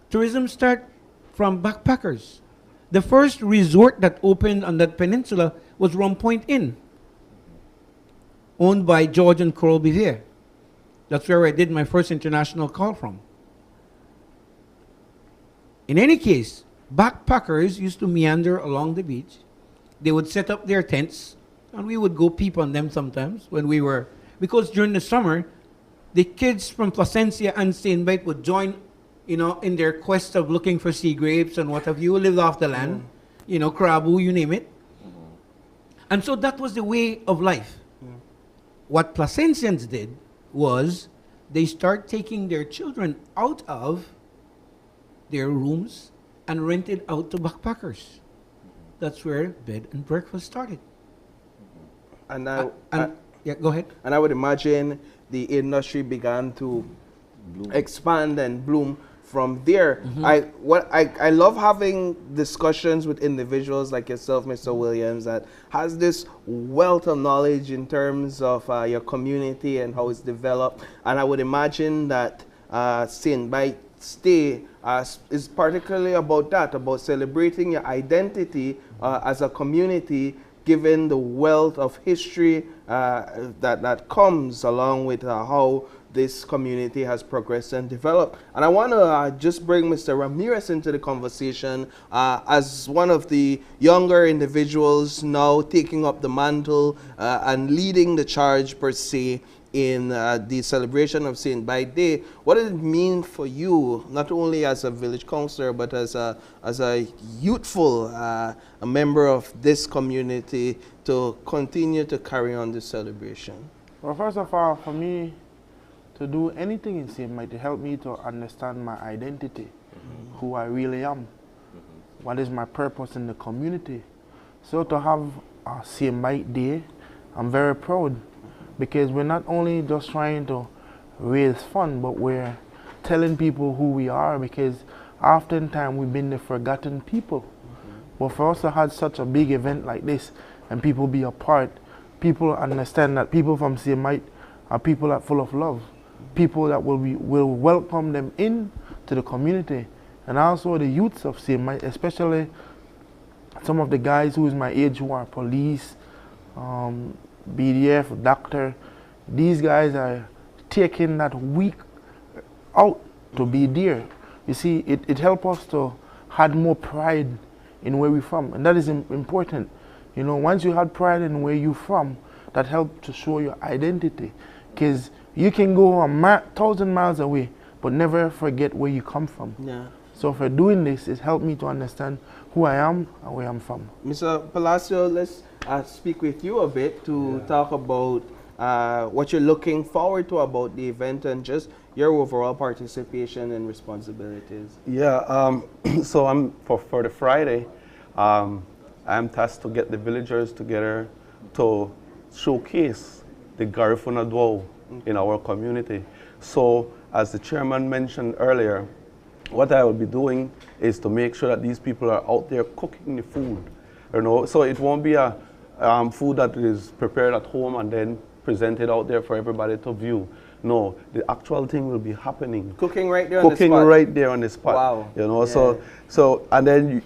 Speaker 3: tourism starts from backpackers. The first resort that opened on that peninsula was Rum Point Inn, owned by George and Coral Bivier. That's where I did my first international call from. In any case, backpackers used to meander along the beach. They would set up their tents, and we would go peep on them sometimes when we were, because during the summer, the kids from Placencia and St. Bite would join, in their quest of looking for sea grapes and what have you, lived off the land, crabu, you name it. And so that was the way of life. What Placencians did was they start taking their children out of their rooms and rented out to backpackers. That's where bed and breakfast started.
Speaker 2: And
Speaker 3: yeah, go ahead.
Speaker 2: And I would imagine the industry began to expand and bloom from there. I love having discussions with individuals like yourself, Mr. Williams, that has this wealth of knowledge in terms of your community and how it's developed. And I would imagine that St. Bite's Day is particularly about that, about celebrating your identity as a community, given the wealth of history that comes along with how this community has progressed and developed. And I want to just bring Mr. Ramirez into the conversation as one of the younger individuals now taking up the mantle and leading the charge per se in the celebration of St. Bite Day. What does it mean for you, not only as a village councillor, but as a youthful a member of this community, to continue to carry on this celebration?
Speaker 5: Well, first of all, for me to do anything in St. Bite, to help me to understand my identity, who I really am, what is my purpose in the community. So to have a St. Bite Day, I'm very proud, because we're not only just trying to raise fund, but we're telling people who we are, because oftentimes we've been the forgotten people. But for us to have such a big event like this and people be a part, people understand that people from St. Bite are people that are full of love, people that will welcome them in to the community. And also the youths of St. Bite, especially some of the guys who is my age who are police, BDF, doctor, these guys are taking that week out to be there. You see, it helps us to have more pride in where we're from, and that is important. Once you have pride in where you're from, that helps to show your identity, because you can go 1,000 miles away, but never forget where you come from.
Speaker 2: Yeah.
Speaker 5: So for doing this, it helped me to understand who I am and where I'm from.
Speaker 2: Mr. Palacio, let's speak with you a bit to talk about what you're looking forward to about the event and just your overall participation and responsibilities.
Speaker 21: Yeah, so for the Friday, I'm tasked to get the villagers together to showcase the Garifuna Dwell in our community. So as the chairman mentioned earlier, what I will be doing is to make sure that these people are out there cooking the food, so it won't be a food that is prepared at home and then presented out there for everybody to view. No, the actual thing will be happening.
Speaker 2: Cooking right there on the spot?
Speaker 21: Cooking right there on the spot.
Speaker 2: Wow.
Speaker 21: Yeah. So and then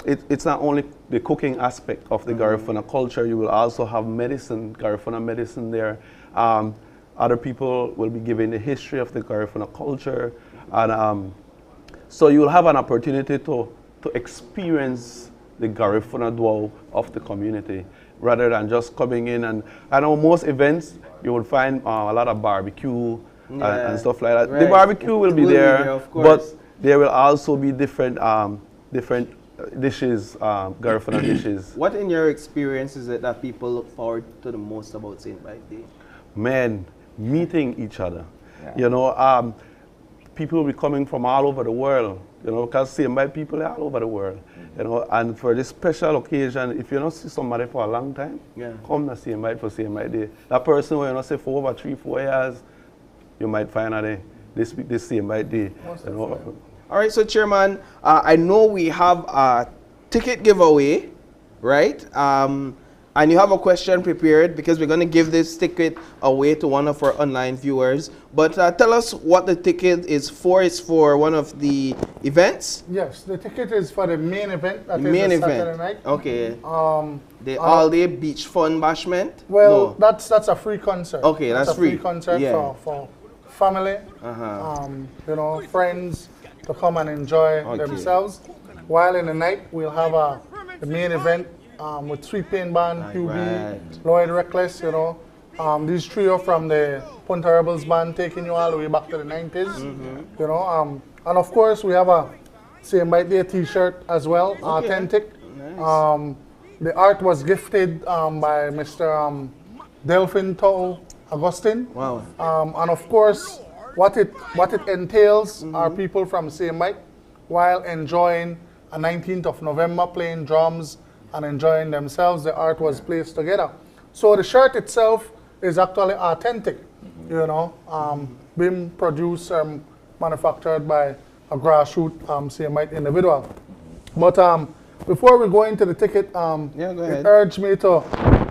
Speaker 21: it's not only the cooking aspect of the Garifuna culture, you will also have medicine, Garifuna medicine there. Other people will be giving the history of the Garifuna culture. And so you'll have an opportunity to experience the Garifuna Dwell of the community, rather than just coming in. And I know most events, you will find a lot of barbecue and stuff like that.
Speaker 2: Right.
Speaker 21: The barbecue will be there,
Speaker 2: of course.
Speaker 21: but there will also be different dishes, Garifuna dishes.
Speaker 2: What in your experience is it that people look forward to the most about St. Bite Day?
Speaker 21: Man, meeting each other.
Speaker 2: Yeah.
Speaker 21: People will be coming from all over the world, because St. Bite people are all over the world, and for this special occasion, if you don't see somebody for a long time, come to St. Bite for St. Bite Day. That person who you not see for over 3-4 years, you might find out this St. Bite Day.
Speaker 2: All right, so Chairman, I know we have a ticket giveaway, right? And you have a question prepared, because we're going to give this ticket away to one of our online viewers. But tell us what the ticket is for. It's for one of the events?
Speaker 22: Yes, the ticket is for the main event. That
Speaker 2: The
Speaker 22: is
Speaker 2: main
Speaker 22: the
Speaker 2: event.
Speaker 22: Saturday night.
Speaker 2: Okay. The all-day beach fun bashment?
Speaker 22: Well,
Speaker 2: No.
Speaker 22: that's a free concert.
Speaker 2: Okay, that's
Speaker 22: a free concert for family, friends to come and enjoy themselves. While in the night, we'll have the main event with Sweepstakes band, QB, Lloyd Reckless, These trio from the Punta Rebels band taking you all the way back to the 90s. You know, and of course we have a Same Bite Day t-shirt as well, authentic. Nice. The art was gifted by Mr. Delphin Tau Augustine.
Speaker 2: Wow.
Speaker 22: And of course, what it entails are people from Same Bite while enjoying a 19th of November playing drums and enjoying themselves. The art was placed together. So the shirt itself is actually authentic, you know, being produced and manufactured by a grassroots Same Bite individual. But before we go into the ticket, it urged me to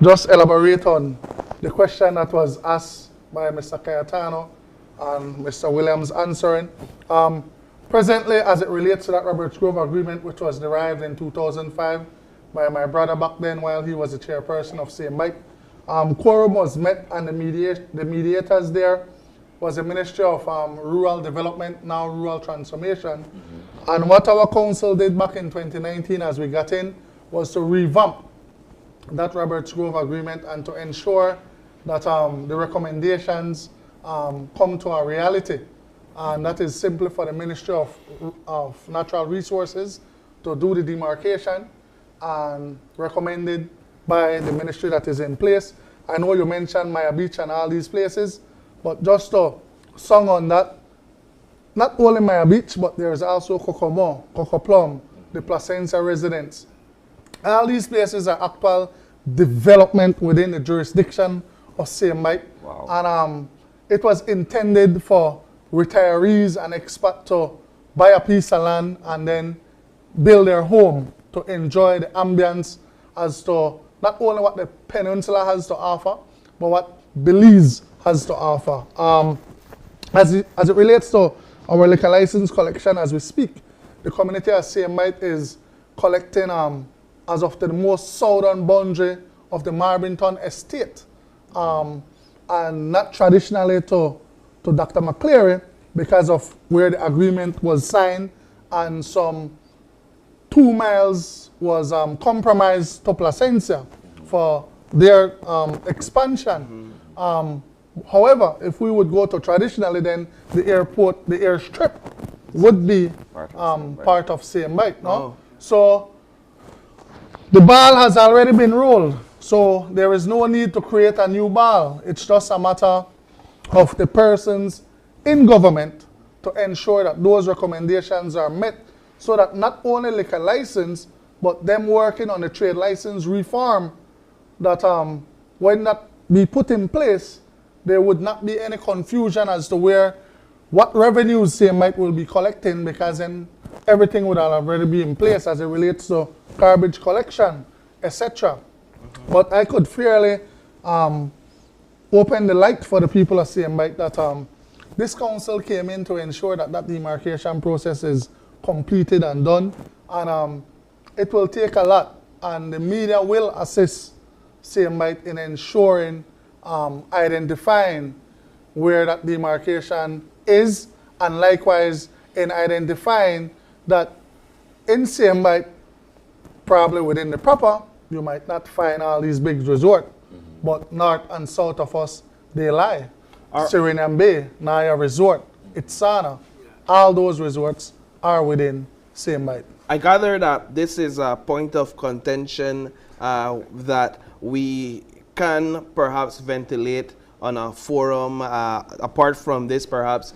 Speaker 22: just elaborate on the question that was asked by Mr. Cayetano and Mr. Williams answering. Presently, as it relates to that Roberts Grove agreement, which was derived in 2005 by my brother back then while he was the chairperson of Same Bite, quorum was met, and the mediators there was the Ministry of Rural Development, now Rural Transformation. And what our council did back in 2019 as we got in was to revamp that Roberts Grove agreement and to ensure that the recommendations come to a reality. And that is simply for the Ministry of Natural Resources to do the demarcation and recommended by the ministry that is in place. I know you mentioned Maya Beach and all these places, but just to song on that, not only Maya Beach, but there's also Kokomo, Coco Plum, the Placencia residents. All these places are actual development within the jurisdiction of Same Bite. Wow. And it was intended for retirees and expats to buy a piece of land and then build their home to enjoy the ambience as to not only what the peninsula has to offer, but what Belize has to offer. As it relates to our liquor license collection as we speak, the community of Same Bite is collecting as of the most southern boundary of the Marbington estate, and not traditionally to Dr. McCleary because of where the agreement was signed, and some 2 miles was compromised to Placencia for their expansion. However, if we would go to traditionally, then the airport, the airstrip would be part of Same Bite. No? Oh. So the ball has already been rolled. So there is no need to create a new ball. It's just a matter of the persons in government to ensure that those recommendations are met, so that not only liquor license, but them working on the trade license reform, that when that be put in place, there would not be any confusion as to what revenues Same Bite will be collecting, because then everything would already be in place as it relates to garbage collection, etc. But I could fairly open the light for the people of Same Bite that this council came in to ensure that that demarcation process is completed and done, and it will take a lot, and the media will assist Same Bite in ensuring identifying where that demarcation is, and likewise in identifying that in Same Bite, probably within the proper, you might not find all these big resorts, but north and south of us, they lie. Suriname Bay, Naya Resort, Itzana, all those resorts are within Same Bite.
Speaker 2: I gather that this is a point of contention that we can perhaps ventilate on a forum, apart from this perhaps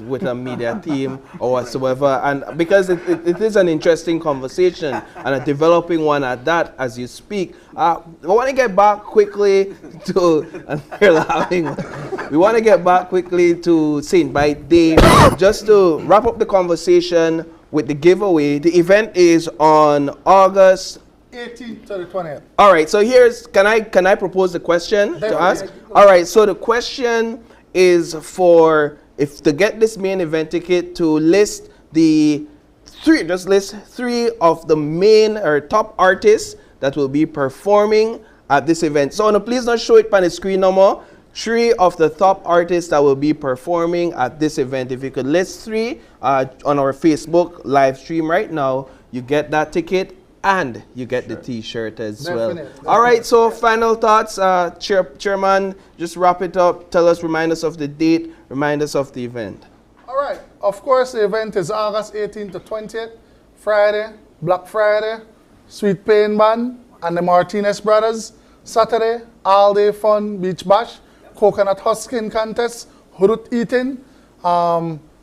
Speaker 2: with a media team or whatsoever, and because it is an interesting conversation and a developing one at that as you speak. I want to get back quickly to, and they're laughing, we want to get back quickly to St. Bite Day. Just to wrap up the conversation with the giveaway, the event is on August
Speaker 22: 18th to the 20th.
Speaker 2: All right, so here's, can I propose the question to ask? All right, so the question is for, if to get this main event ticket, to list the list three of the main or top artists that will be performing at this event. So please don't show it on the screen no more. 3 of the top artists that will be performing at this event. If you could list 3 on our Facebook live stream right now, you get that ticket and you get the t-shirt as well.
Speaker 22: Definitely.
Speaker 2: All right, so final thoughts, Chairman, just wrap it up. Tell us, remind us of the date, remind us of the event.
Speaker 22: All right. Of course, the event is August 18th to 20th, Friday, Black Friday, Sweet Pain Band, and the Martinez Brothers. Saturday, all day fun beach bash, coconut husking contest, hurut eating.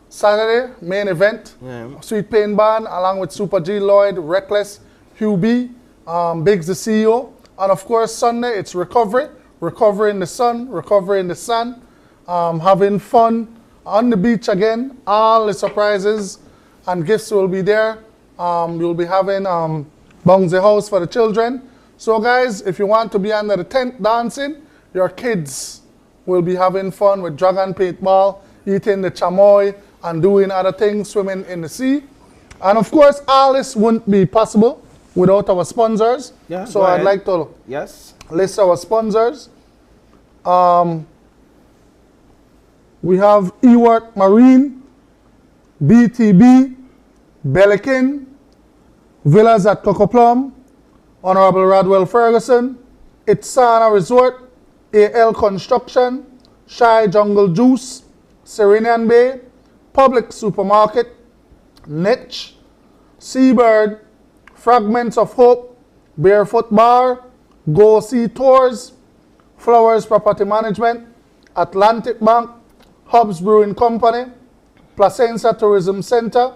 Speaker 22: Saturday, main event, Sweet Pain Band, along with Super G Lloyd, Reckless, Hugh B, Biggs the CEO. And of course, Sunday, it's recovery in the sun, recovery in the sun, having fun on the beach again. All the surprises and gifts will be there. You'll be having bouncy house for the children. So guys, if you want to be under the tent dancing, your kids will be having fun with dragon paintball, eating the chamoy, and doing other things, swimming in the sea. And of course, all this wouldn't be possible without our sponsors.
Speaker 2: Yeah,
Speaker 22: so I'd like to list our sponsors. We have Ewart Marine, BTB, Bellikin, Villas at Cocoplum, Honorable Radwell Ferguson, Itsana Resort, AL Construction, Shy Jungle Juice, Serenian Bay, Public Supermarket, Niche, Seabird, Fragments of Hope, Barefoot Bar, Go Sea Tours, Flowers Property Management, Atlantic Bank, Hobbs Brewing Company, Placenza Tourism Center,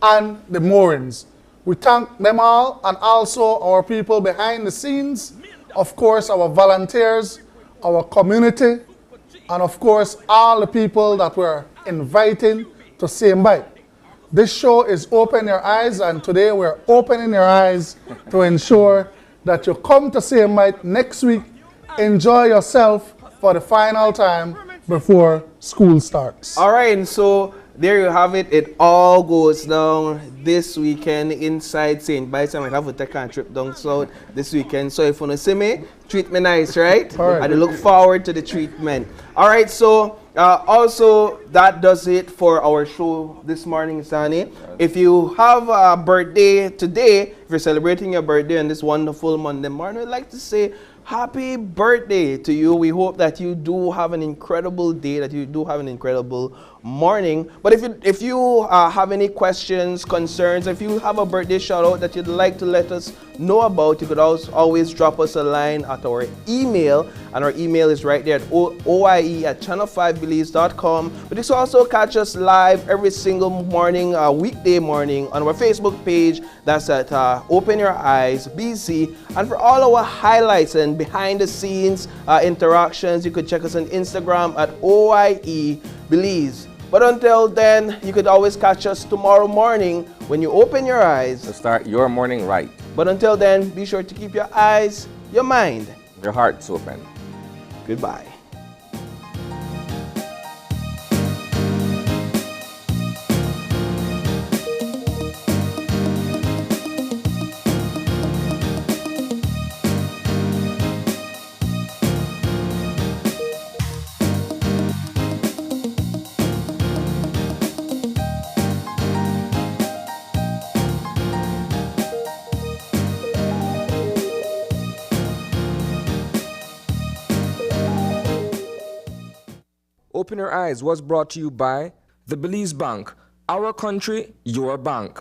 Speaker 22: and the Moorings. We thank them all, and also our people behind the scenes, of course our volunteers, our community, and of course all the people that we're inviting to Same Bite. This show is Open Your Eyes, and today we're opening your eyes to ensure that you come to Same Bite next week, enjoy yourself for the final time before school starts.
Speaker 2: All right, and so there you have it. It all goes down this weekend inside St. Bites. I might have to take a trip down south this weekend. So if you want to see me, treat me nice, right?
Speaker 22: All right.
Speaker 2: I look forward to the treatment. All right, so also that does it for our show this morning, Sani. If you have a birthday today, if you're celebrating your birthday on this wonderful Monday morning, I'd like to say happy birthday to you. We hope that you do have an incredible day, that you do have an incredible morning. But if you have any questions, concerns, if you have a birthday shout out that you'd like to let us know about, you could always drop us a line at our email, and our email is right there at oie@channel5belize.com. But you can also catch us live every single morning, weekday morning, on our Facebook page. That's at Open Your Eyes BC. And for all our highlights and behind the scenes interactions, you could check us on Instagram at OIE Belize. But until then, you could always catch us tomorrow morning when you open your eyes
Speaker 1: to start your morning right.
Speaker 2: But until then, be sure to keep your eyes, your mind,
Speaker 1: your hearts open.
Speaker 2: Goodbye.
Speaker 1: Open Your Eyes was brought to you by the Belize Bank. Our country, your bank.